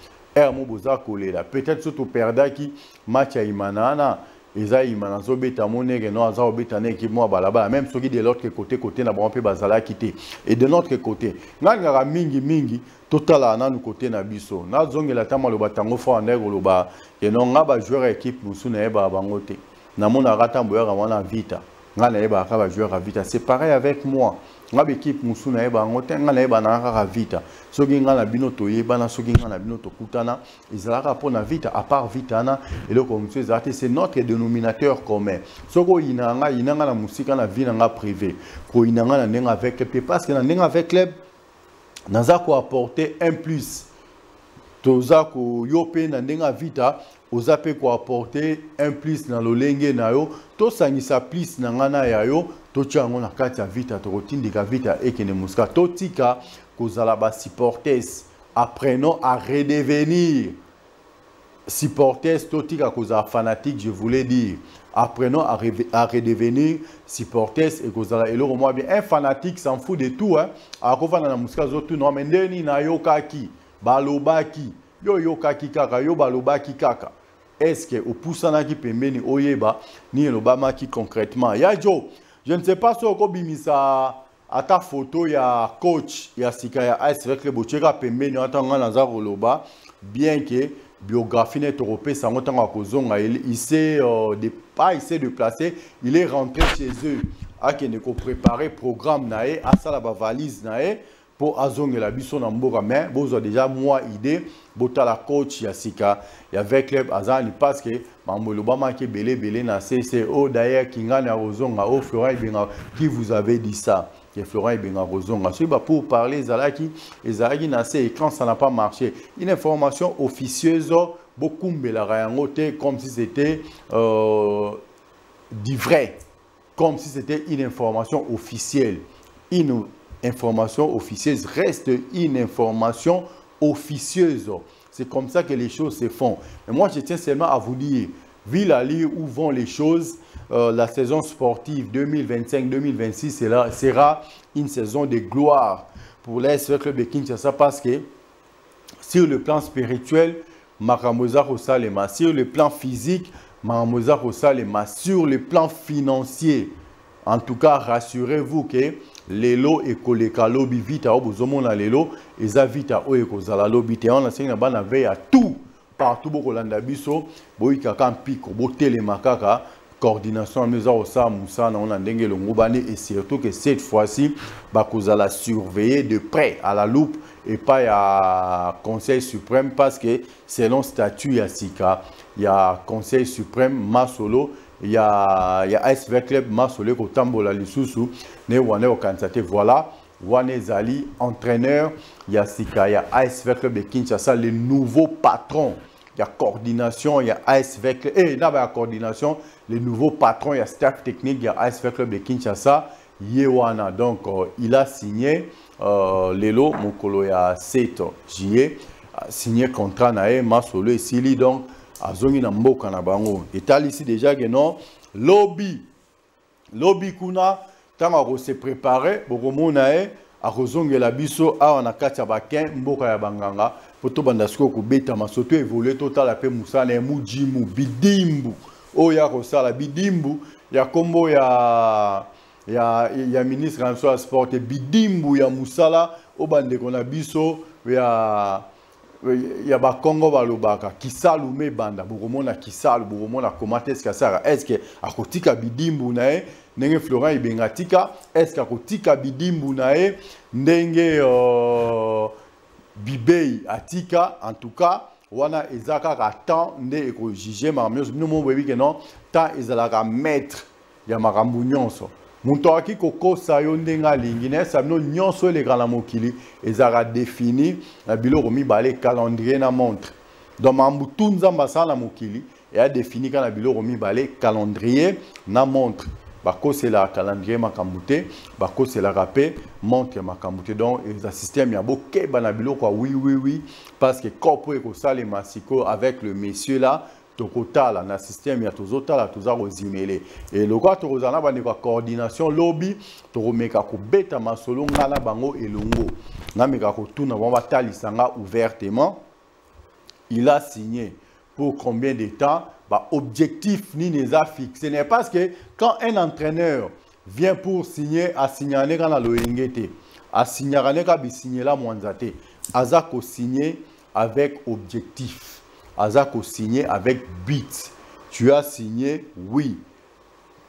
peut-être surtout perdre qui match à Imanana eza Imana zo beta monere non aza beta na équipe moi balaba même ceux qui de l'autre côté na bon peu bazala quitter et de notre côté nganga mingi total na nous côté na biso na zongela tama lo batango fo ndeko lo ba et non ngaba joueur équipe musu na eba bangote na mona rata mboya wana Vita ngana eba ka joueur à Vita c'est pareil avec moi ngaba équipe musu na eba ngote ngana eba na ka Vita soki ngana bino toyeba na soki ngana bino tokutana ezalaka pona Vita à part Vita na eloko musu ezate c'est notre dénominateur commun soko inanga na musika na vie na privé ko inanga na ndenga avec club parce que na ndenga avec club naza ko apporter un plus toza ko yope na ndenga Vita oza pe ko apporter un plus na lolenge na yo to sangisa plus na ngana ya yo to tchango na kati ya Vita to rotindika Vita ekene muska to tika kozala ba supporters apprenons à redevenir supporters to tika kozala fanatique je voulais dire apprenons à redevenir supporters et kozala eloko moi bien un fanatique s'en fout de tout hein akofana na muska zo tout non mais ndeni na yokaki balobaki yo yokaki kaka yo balobaki kaka est-ce que au poussana ki pembeni oyeba ni lobama ki concrètement ya jo je ne sais pas si oko bimisa ata photo ya coach ya sika ya AS Club bocheka pembeni atanga na za koloba bien que biographie net européen sango tanga kozonga il s'est de placer il est rentré chez eux akende ko préparer programme nae asala ba valise nae pour azongela biso na mboka mais bozo déjà moi idée bota la coach ya sika ya avec club azani parce que mamolo bama ke belé na CCO d'ailleurs kingana rozonga au Florent Ibenga qui vous avait dit ça que Florent Ibenga rozonga c'est pour parler zalaki ezalaki na ces écran ça n'a pas marché une information officieuse beaucoup mbela yango te comme si c'était du vrai comme si c'était une information officielle une information officieuse reste une information officieuse. C'est comme ça que les choses se font. Mais moi, je tiens seulement à vous dire, vu l'allure où vont les choses, la saison sportive 2025-2026 sera une saison de gloire pour l'AS Club de Kinshasa parce que sur le plan spirituel, Makamoza Rosalema, sur le plan physique, Makamoza Rosalema, sur le plan financier. En tout cas, rassurez-vous que lelo ekoleka lobi vita obozomona lelo eza vita oyo ekozala lobi te on a senga bana veille à tout partout bokolanda biso boyika kampiko botelema kaka coordination nous a ça musa na on a ndenge longobani et surtout que cette fois-ci bakozala surveiller de près à la loupe et pas à conseil suprême parce que selon statut ya sika il y a conseil suprême masolo il y a AS Club Masole ko tambola lisusu ne wane okansate voilà wane zali entraîneur il y a sika il y a AS Club de Kinshasa le nouveau patron il y a coordination il y a AS Club et là ba coordination le nouveau patron il y a staff technique il y a AS Club de Kinshasa yewana donc il a signé lelo mokolo ya 7 juillet signé contrat na Masole et Sili donc azongi na mboka na bango etali ici déjà que non lobby kuna tanga ko se préparer bokomona akozongela biso awa na kati ya bakin mboka ya banganga po tobanda sikoyo kobetama soto évolue totala mpe mosala ya mujimu bidimbu oyo ya kosala bidimbu ya kombo ya ministre ya sport bidimbu ya musala o bandeko na biso ya bakongo balobaka kisalu mebanda bokomona kisalu bokomona komate eske asara eske akotika bidimbu na ye ndenge Florent Ibenga tika eske akotika bidimbu na ye ndenge Bibei atika en tout cas wana ezaka ka temps nde eko juger makambo bino mo boyebi ke non temps ezalaka maître ya makambo nyonso muto aki kokosa yo ndenge alingi na esa bino nyonso eleka na mokili ezalaka défini na biloko mibale calendrier na montre donc makambo tu nzambe asala na mokili eya défini kaka na biloko mibale calendrier na montre bakosela calendrier makambo te bakoselaka mpe montre makambo te donc eza système ya bokeba na biloko ya oui parce que kopo ekosalema sikoyo avec le monsieur là tokotala na système ya tozotala toza kozimele et lokola tokozala na bandeko ya coordination lobi tokomeka kobeta masolo nga na bango elongo ngameka kotuna bango batalisa nga ouvertement il a signé pour combien de temps objectif ni les a fixé n'est parce que quand un entraîneur vient pour signer à signaler quand la loyengete à signaler quand il signe la mwanzate azako signer avec objectif azako signer avec but tu as signé oui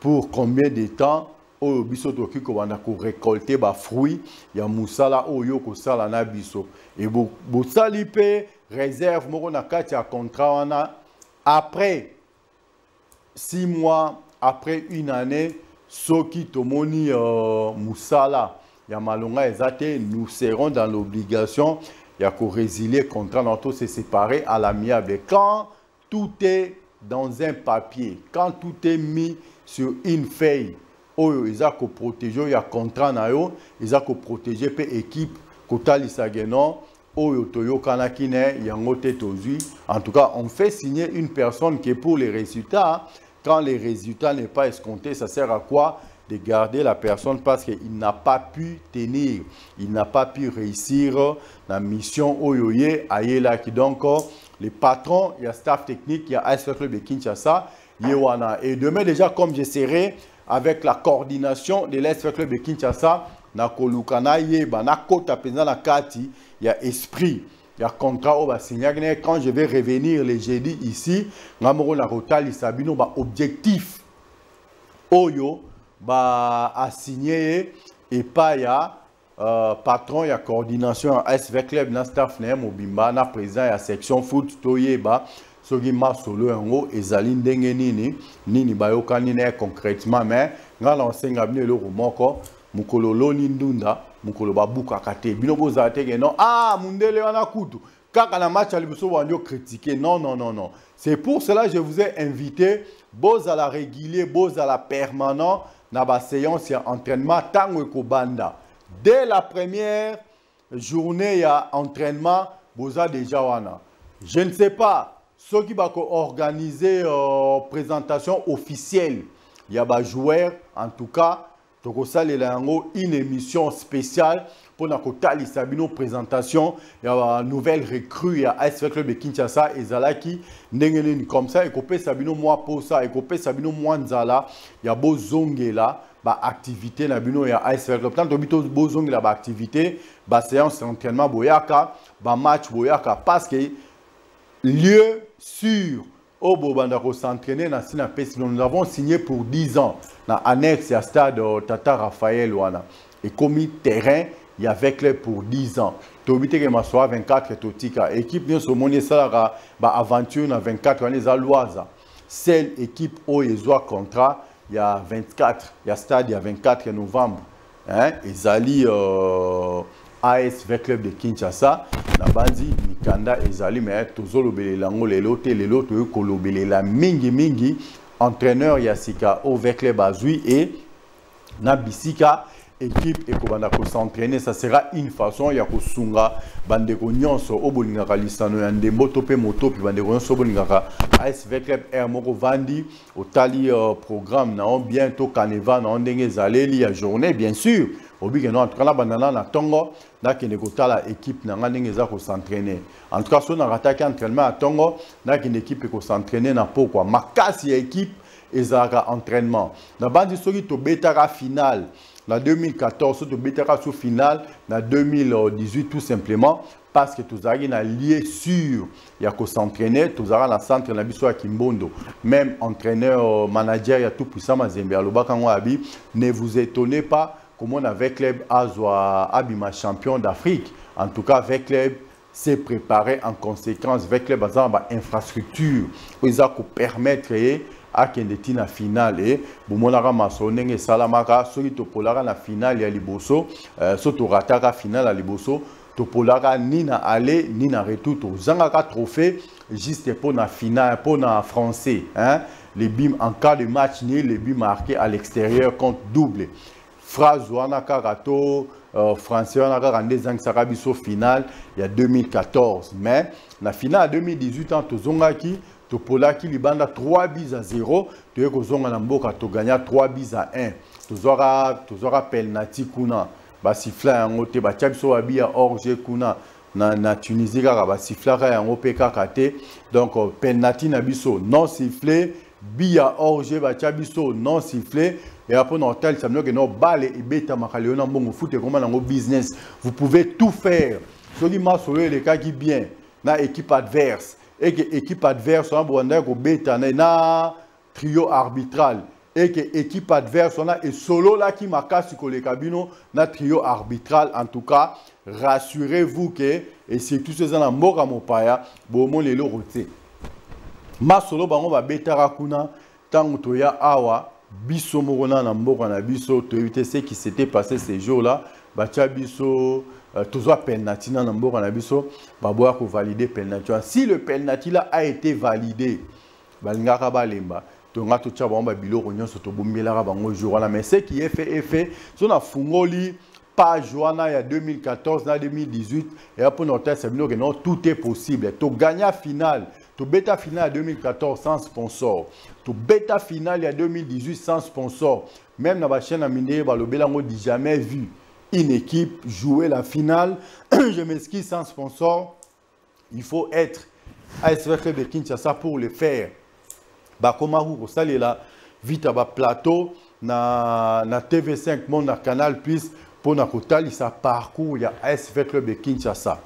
pour combien de temps oyo biso toki ko banda ko récolter ba fruits ya musala oyo ko sala na biso et bo sali pe réserve moko na kati ya contrat wana après 6 mois, après une année, Soki Tomoni Moussala, Yamalonga Ezate, nous serons dans l'obligation de résilier le contrat, notre se séparer à l'amiable. Quand tout est dans un papier, quand tout est mis sur une feuille, ils ont protégé, il y a contrat, ils ont protégé l'équipe, en tout cas, on fait signer une personne qui est pour les résultats. Quand les résultats n'est pas escomptés, ça sert à quoi? De garder la personne parce qu'il n'a pas pu tenir, il n'a pas pu réussir la mission Oyoye Ayela qui donc les patrons, il y a staff technique, il y a AS Club de Kinshasa, Yewana. Et demain déjà, comme je serai avec la coordination de l'AS Club de Kinshasa, na kolukana yeba na kota pena na kati ya esprit ya contrat au ba signer quand je vais revenir les jeudi ici ngamoko na rotali sabino ba objectif oyo ba a signer et pas ya patron ya coordination SV Club na staff na mobimba na président ya section foot toyeba soki masolo yango ezali ndenge nini bayokani na concrètement mais ngala onsenga bino eloko moko mukolo loni ndunda mukolo babuka kate bino bozala te non mundele wana kutu kaka na match alibuso wanyo critiquer non c'est pour cela que je vous ai invité bozala régulier bozala permanent na ba séance ya entraînement tango ekobanda dès la première journée ya entraînement boza déjà wana je ne sais pas ceux qui va organiser présentation officielle ya ba joueur en tout cas une émission spéciale pour la Sabino présentation. Il y a une nouvelle recrue à AS Club de Kinshasa et Zalaki. Comme ça, et copé Sabino moi pour ça, et copé Sabino moi Nzala. Il y a beau zongela, bah activité na bino ya AS Club. Tant que beau zongela bah activité, bah séance d'entraînement boyaka, bah match boyaka parce que lieu sûr. Au Bobanda s'entraîner dans Sina Pessi. Nous avons signé pour 10 ans dans l'annexe à stade Tata Raphaël Wana. Et commis terrain, il y avait clé pour 10 ans. Tobité que ma soirée 24 Totika. Équipe bien sur mon salara aventure dans 24 années à l'Oisa. Seule équipe où ils ont contrat, il y a 24, il y a stade il y a 24 novembre. Hein? Ils allaient AS Club de Kinshasa. Na bandi mikanda ezali mais tozolo belango lelote lelote kolobelela mingi entraîneur Yasika au Club Azui et na bisika équipe ekobanda ko s'entraîner ça sera une façon ya kosunga bandeko nyonso obolingaka lisano ya ndembo to pe moto pi bandeko nyonso obolingaka AS Club Air moko vandi otali programme na bientôt Caneva na ndenge zaleli ya journée bien sûr obi que non en tout cas la banana na tongo na kende kotala équipe na nga ndenge eza ko s'entraîner en tout cas so na rataki entraînement à tongo na kende équipe ko s'entraîner na pourquoi makasi ya équipe ezaka entraînement na bandi soki to betaka finale na 2014 to betaka sous finale na 2018 tout simplement parce que tous avons un lié sûr il y a qu'on s'entraîner tous avons la centre na biso ya Kimbondo même entraîneur manager il y a tout puissant Mazembe aloba kango abi ne vous étonnez pas comment avec club Azwa Abima champion d'Afrique en tout cas avec club s'est préparé en conséquence avec club Azwa infrastructure ils a permettre à Kendetina finale et Bumonara Masoneng et Salamaka ceux qui polara la finale ya Liboso surtout rataka finale à Liboso Topolara ni na aller ni na retour to zangaka trophée juste pour la finale pour la français hein les bim en cas de match nul les buts marqués à l'extérieur compte double phrase wana karato français wana karande zang sarabiso finale il y a 2014 mais la finale 2018 en tozongaki topolaki libanda 3-0 to kozonga na mboka to gagna 3-1 tozora penalty kuna ba sifla yango te ba tchabiso abia orge kuna na Tunisie kaka ba sifla yango pe kaka te donc penalty na biso non sifflé bia orge ba tchabiso non sifflé et après on tel ça que no balle et beta makaleona mbongo foot et comment nango business vous pouvez tout faire soli masolo les cas qui bien na équipe adverse et que équipe adverse on bwanda ko beta na trio arbitral et que l'équipe adverse, on a et solo là qui marque sur les cabines, na trio arbitral. En tout cas, rassurez-vous que, et c'est tout ce en mort à mon paya, bon, les loroté. Ma solo, on va betara kuna, tango toya awa, biso morona na mort na biso, to éviter ce qui s'était passé ces jours-là, bacha biso, toujours penalty na mort na biso, baboa ko valider penalty. Si le penalty là a été validé, balingaka balemba. Mais ce qui est fait, si on a fungoli page il y a 2014, 2018, et après tout est possible. Tu gagnes la finale, tu bêta finale en 2014 sans sponsor, tu bêta finale en 2018 sans sponsor. Même dans la chaîne à Miné, on n'a jamais vu une équipe jouer la finale. Je m'excuse sans sponsor. Il faut être ASV Club de Kinshasa pour le faire. Bakoma vous salez là vite à plateau na TV5 mon na Canal Plus pour na kotali sa parcours il y a ASV Club de Kinshasa.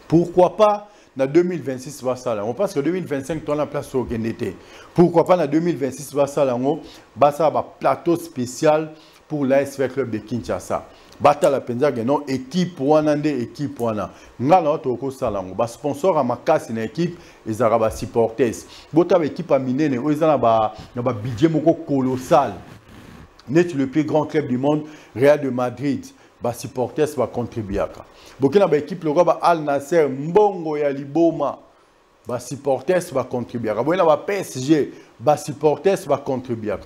Pourquoi pas na 2026 va ça là on pense que 2025 on a place au Gendete. Pourquoi pas na 2026 va ça là on ba ça ba plateau spécial pour l'ASV Club de Kinshasa. Bata la penza non équipe wana nde équipe wana ngala to ko sala ngo ba sponsor a makasi na équipe ezara ba supporters bota ba équipe a minene o ezana ba budget moko colossal net le plus grand club du monde Real de Madrid ba supporters ba contribuaka bokina ba équipe lo ba Al Nassr mbongo ya liboma ba supporters va contribuer. Boina ba PSG ba supporters va contribuer.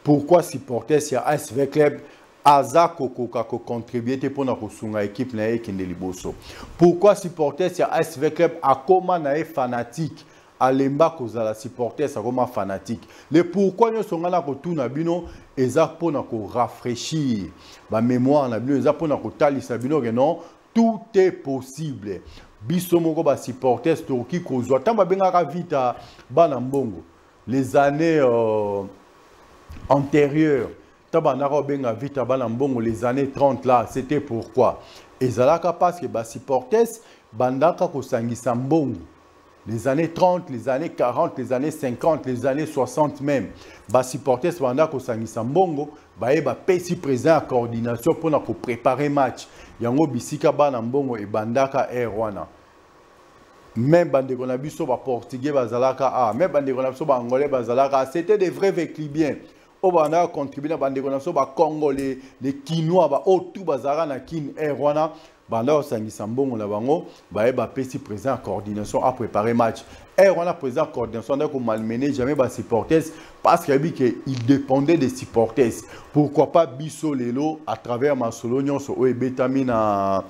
Pourquoi supporters ya ASV Club Azako koka ko contribuer pour na kosunga équipe na ekende liboso. Pourquoi supporters ya ASV Club akoma na fanatique alemba kozala supporters akoma fanatique. Le pourquoi nous songa na kotuna bino eza pour na ko rafraîchir ba mémoire na bino eza pour na ko talisa bino que non tout est possible. Biso moko ba supporters toki kozwa tamba bengaka vita bana mbongo les années antérieures tamba nako benga vita bana mbongo les années 30 là c'était pourquoi ezalaka parce que ba supporters bandaka kosangisa mbongo les années 30 les années 40 les années 50 les années 60 même ba supporters bandaka kosangisa mbongo ba pesi présent à coordination pour na ko préparer match yango bisika bana mbongo e bandaka wana même bandeko na biso ba portugais bazalaka même bandeko na biso ba angolais bazalaka c'était des vrais véclibiens o bana contribuer na bandeko na biso ba congolais les kinois ba tout bazara na kin wana banda osangisa mbongo na bango ba pesi présent en coordination à préparer match wana présent en coordination ndako malmené jamais ba supporters parce que il dépendait des supporters. Pourquoi pas biso lelo à travers ma solo nyonso o ebetami na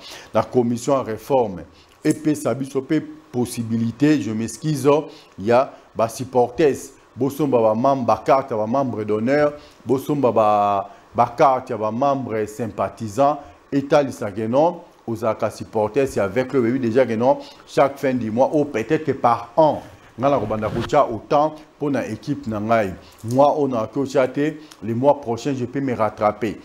commission en réforme et puis ça biso possibilité je m'excuse il y a ba supporters bosomba ba membre carte ba membre d'honneur bosomba ba carte ya membres sympathisants etalisa que non aux aka supporters c'est avec le déjà que non chaque fin du mois ou peut-être que par an ngala ko banda ko tia autant pour na équipe na ngai moi on a ko chaté les mois prochains je peux me rattraper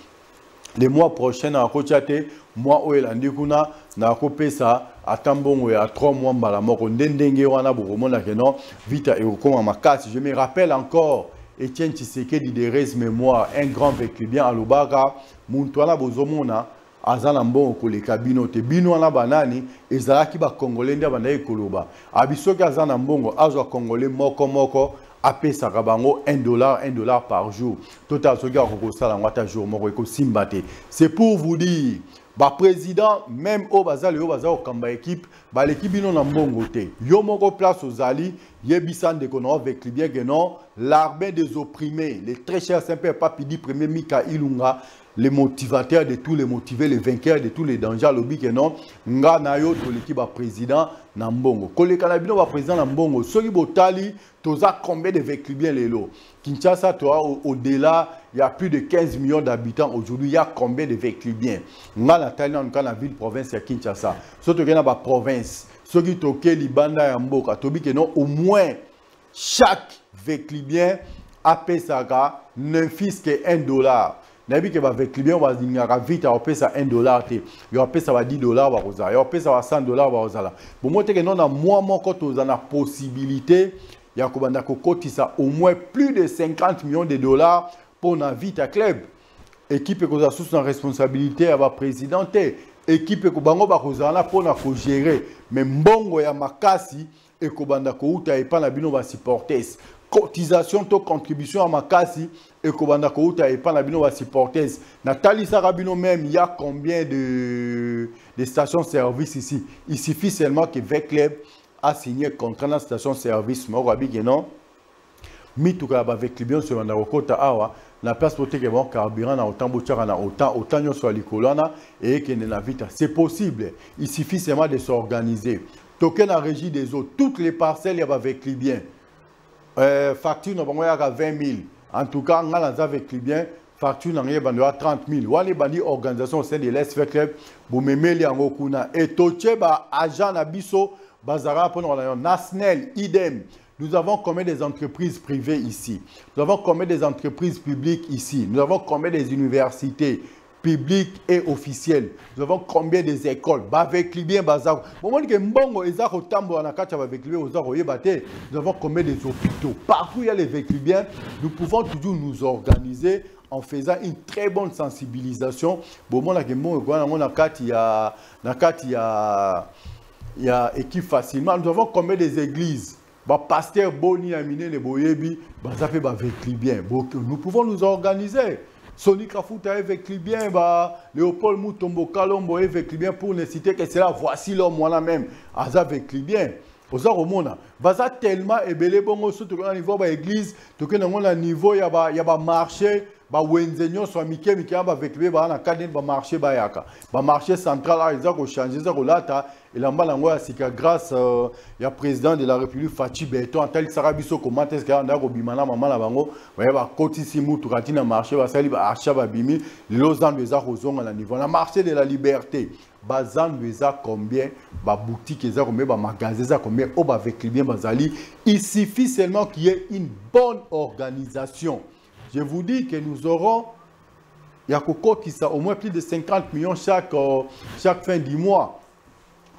les mois prochains na ko chaté moi o elandi kuna na ko pesa atambongo ya 3 mois mbala moko ndendenge wana bokomona que non vita e ko makasi je me rappelle encore Etienne Tshisekedi de Res Mémoire, un grand vécu bien à Lubaka, Muntwana Bozomona, Azana Mbongo koleka bino te bino wana banani ezalaki ba congolais ndia banda ekoloba abisoki azana mbongo azwa congolais moko apesaka bango $1 par jour total soki akokosala ngwata jour moko ekosimba te. C'est pour vous dire ba président même au bazali yo bazao kamba équipe ba l'équipe bino na mbongo te yo moko place ozali yebisan de kono avec bien que non l'armée des opprimés les très chers Saint-Père Papidi premier Mika Ilunga les motivateurs de tous les motivés, les vainqueurs de tous les dangers, lobby que non, nga na yo to l'équipe ba président na mbongo. Koleka na bino ba président na mbongo, soki botali toza combien de véhicules bien lelo. Kinshasa toi au-delà, il y a plus de 15 millions d'habitants aujourd'hui, il y a combien de véhicules bien. Nga na tali na la ville province ya Kinshasa. Soki na ba province, soki toke libanda ya mboka, tobi que non au moins chaque véhicule bien a pesaka ne fils que $1. Nabi ke ba avec bien va dinga vite on pesa $1 te yo pesa ba $10 ba kozala yo pesa ba $100 ba kozala bon mote ke non na moi moko toza na possibilité ya ko banda ko kotisa au moins plus de 50 millions de dollars pour na vite à club équipe ko za sous en responsabilité ya ba présidente équipe ko bango ba kozala pour na ko gérer mais mbongo ya makasi e ko banda ko uta e pa na bino ba supporters cotisation to contribution à makasi et kobanda ko uta et pas la bino wa supporters Nathalie Sarabino même il y a combien de stations service ici il suffit seulement que Vecleb a signé contrat dans station service mo rabi que non mituka ba Vecleb sur na kota awa la place pour que bon carburant na autant bochara na autant nyo sur likolana et que na vita c'est possible il suffit seulement de s'organiser token la régie des eaux toutes les parcelles il y a ba Vecleb bien facture na bango ya 20 000 en tout cas, on a avec bien facture à 30 000. Wali bandi organisation au sein de l'SV Club, Boumemeli en Okuna. Et Toche, agent Nabiso, Bazara, Nasnel, idem. Nous avons combien des entreprises privées ici? Nous avons combien des entreprises publiques ici? Nous avons combien des universités publiques et officielles? Nous avons combien des écoles? Avec bien bazar. Moment que mbongo ezako tambo na kacha avec lui ozako yebate. Nous avons combien des hôpitaux? Partout il y a les véhicules bien. Nous pouvons toujours nous organiser en faisant une très bonne sensibilisation. Moment là que mbongo na kati ya équipe facilement. Nous avons combien des églises? Pasteur Boni Amine le Boyebi, ça fait véhicule bien. Nous pouvons nous organiser. Sonic Kafuta avec bien, Léopold Moutombo Kalombo avec bien pour ne citer que cela. Voici l'homme moi même. Avec bien. Aux Aromona. Baza tellement ébélé bon surtout au niveau de l'église, tout que dans le niveau il y a marché, wenzenyo soit Mickey avec lui na cadre marché bayaka. Marché central là ils ont changé ça lata et là bas lango sika grâce ya président de la République Fachi Beton antal sarabiso comment est-ce qu'il ndako bimana mama la bango ba kotisi mutu katina marché ba sali ba achat ba bimi lozan beza kozonga na niveau na marché de la liberté bazan beza combien ba boutique eza combien ba magasin eza combien au ba avec bien bazali il suffit seulement qu'il y ait une bonne organisation. Je vous dis que nous aurons au moins plus de 50 millions chaque fin du mois.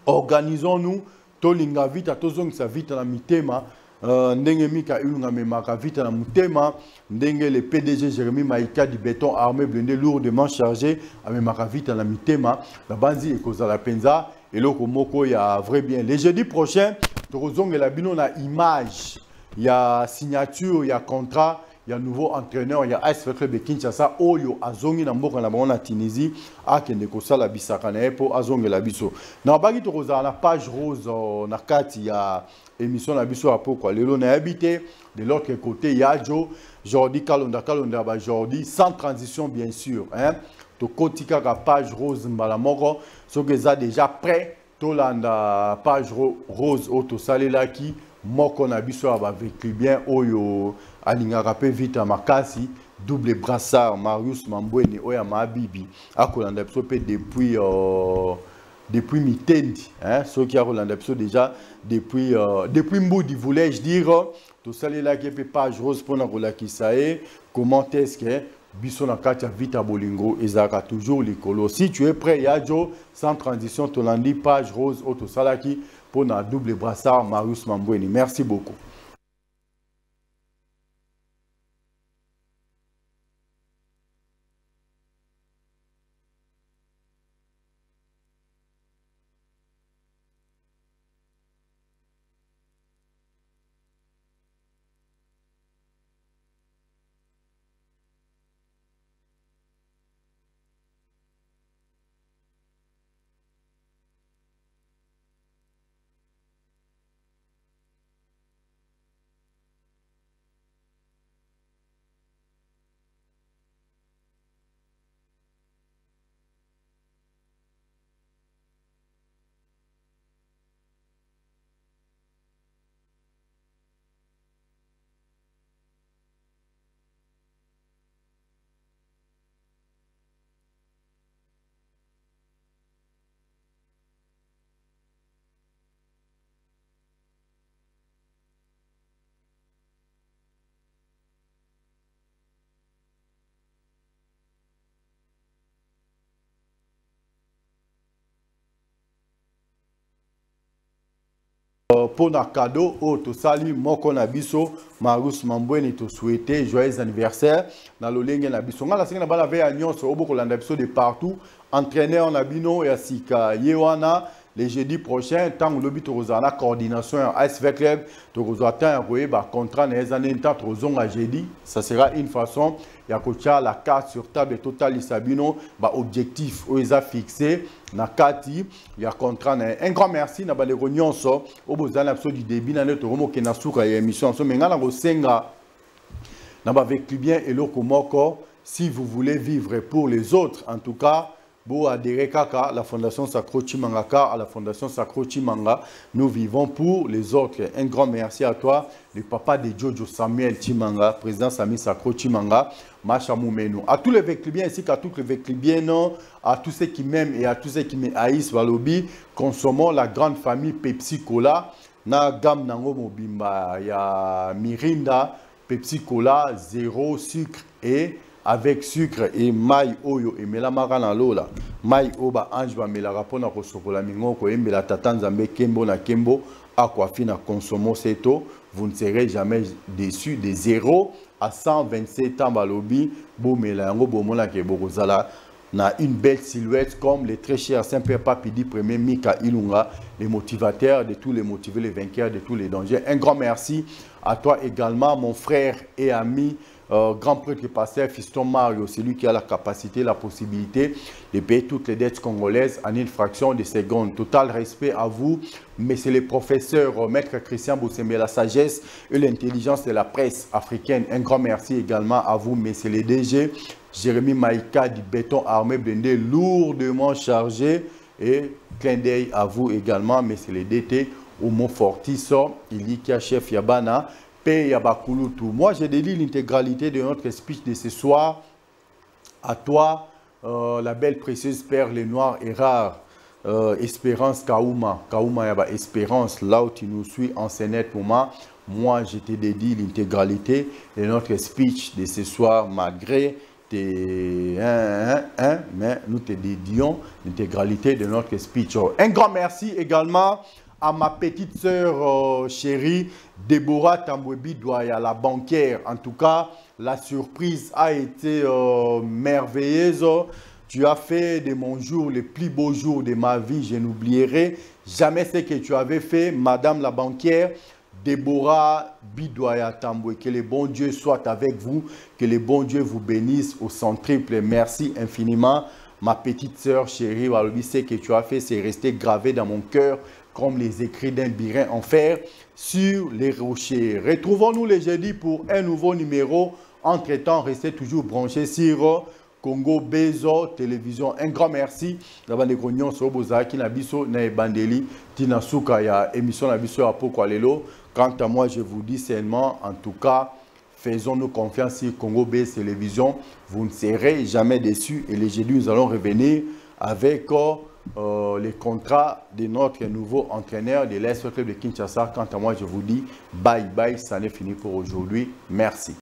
Organisons-nous. Tolinga vite, tozong sa vite na mitema. Ndenge Mika Ilunga memaka vite na mutema. Ndenge le PDG Jérémy Maïka du béton armé blindé lourdement chargé. Memaka vite na mitema. La banzi ekoza la penza. Et là, moko ya vrai bien. Le jeudi prochain, tozong la bino na image. Il y a signature, il y a contrat. Il y a un nouveau entraîneur, il y a AS Club de Kinshasa, Oyo Azongi na mboka na bango na Tunisie, akende kosala bisaka na po azongi la biso. Na bagi to koza na page rose na kati ya émission na biso a pourquoi lelo na habité de l'autre côté il y a Jordi Kalonda ba Jordi sans transition bien sûr hein. To kotika ka page rose mbala moko so que ça déjà prêt to landa page rose auto salelaki moko na biso avec bien Oyo alingaka pe vite makasi double brassard Marius Mambweni oya mabibi akolanda biso pe depuis mitendi hein ceux qui a rolanda biso déjà depuis Mboudi voulais-je dire tout ça là qui peut page rose pour na kolakisa e comment est-ce que biso na kati ya vita bolingo ezaka toujours likolo si tu es prêt yajo sans transition tolandi page rose auto salaki pour na double brassard Marius Mambweni merci beaucoup. Pour un cadeau, to sali moko na biso Marius Mambweni to souhaiter joyeux anniversaire na lolenge na biso ngala singa bala ve nyonso oboko landa biso de partout entraîneur na bino ya sika yewana les jeudi prochain tant lobi to rozana coordination AS Club to rozata ya ba contrat na ezane nta rozonga jeudi ça sera une façon ya kocha la carte sur table total Sabino ba objectif o eza fixé na kati ya contrat na un grand merci na balego nyonso obozana biso du début na neto romo ke na suka ya émission so mengala go senga na ba avec bien et loko moko si vous voulez vivre pour les autres en tout cas Bo adhéré kaka la fondation Sacro Chimanga à la fondation Sacro Chimanga nous vivons pour les autres un grand merci à toi le papa de Jojo Samuel Chimanga président Sami Sacro Chimanga Macha Moumeno à tous les véclibiens ainsi qu'à tous les véclibiens à tous ceux qui m'aiment et à tous ceux qui me haïssent Valobi consommons la grande famille Pepsi Cola na gamme nango mobimba ya Mirinda Pepsi Cola zéro sucre et avec sucre et maï oyo et melamara na lola maï oba ange ba mela rapona ko sokola mingoko et mela tatanzambe kembo na kembo aquafi na consomo seto vous ne serez jamais déçu de 0 à 127 ans balobi bo mela yango bo mona ke bokozala na une belle silhouette comme les très chers Saint-Père Papidi premier Mika Ilunga les motivateurs de tous les motivés les vainqueurs de tous les dangers un grand merci à toi également mon frère et ami grand prêtre pasteur Fiston Mario, c'est lui qui a la capacité, la possibilité de payer toutes les dettes congolaises en une fraction de seconde. Total respect à vous, mais c'est le professeur Maître Christian Bousseme, la sagesse et l'intelligence de la presse africaine. Un grand merci également à vous, mais c'est le DG Jérémy Maïka du béton armé blindé lourdement chargé et clin d'œil à vous également, mais c'est le DT Omo Fortiso, il y a chef Yabana. Moi, j'ai dédié l'intégralité de notre speech de ce soir à toi, la belle précieuse perle noire et rare, Espérance Kaouma. Kaouma Yaba Espérance, là où tu nous suis en scénette pour moi. Moi, je te dédie l'intégralité de notre speech de ce soir, malgré tes mais nous te dédions l'intégralité de notre speech. Un grand merci également à ma petite sœur chérie, Déborah Tambwebi Douaya, la banquière. En tout cas, la surprise a été merveilleuse. Tu as fait de mon jour les plus beaux jours de ma vie. Je n'oublierai jamais ce que tu avais fait, Madame la banquière. Déborah Bidoya Tambwe, que le bon Dieu soit avec vous, que le bon Dieu vous bénisse au centuple. Merci infiniment, ma petite sœur chérie. Ce que tu as fait, c'est resté gravé dans mon cœur comme les écrits d'un birin en fer sur les rochers. Retrouvons-nous les jeudis pour un nouveau numéro. Entre-temps, restez toujours branchés sur Congo Bezo Télévision. Un grand merci. Quant à moi, je vous dis seulement, en tout cas, faisons-nous confiance sur Congo BS Télévision. Vous ne serez jamais déçus. Et les jeudis, nous allons revenir avec les contrats de notre nouveau entraîneur de l'AS Club de Kinshasa. Quant à moi, je vous dis bye bye. Ça n'est fini pour aujourd'hui. Merci.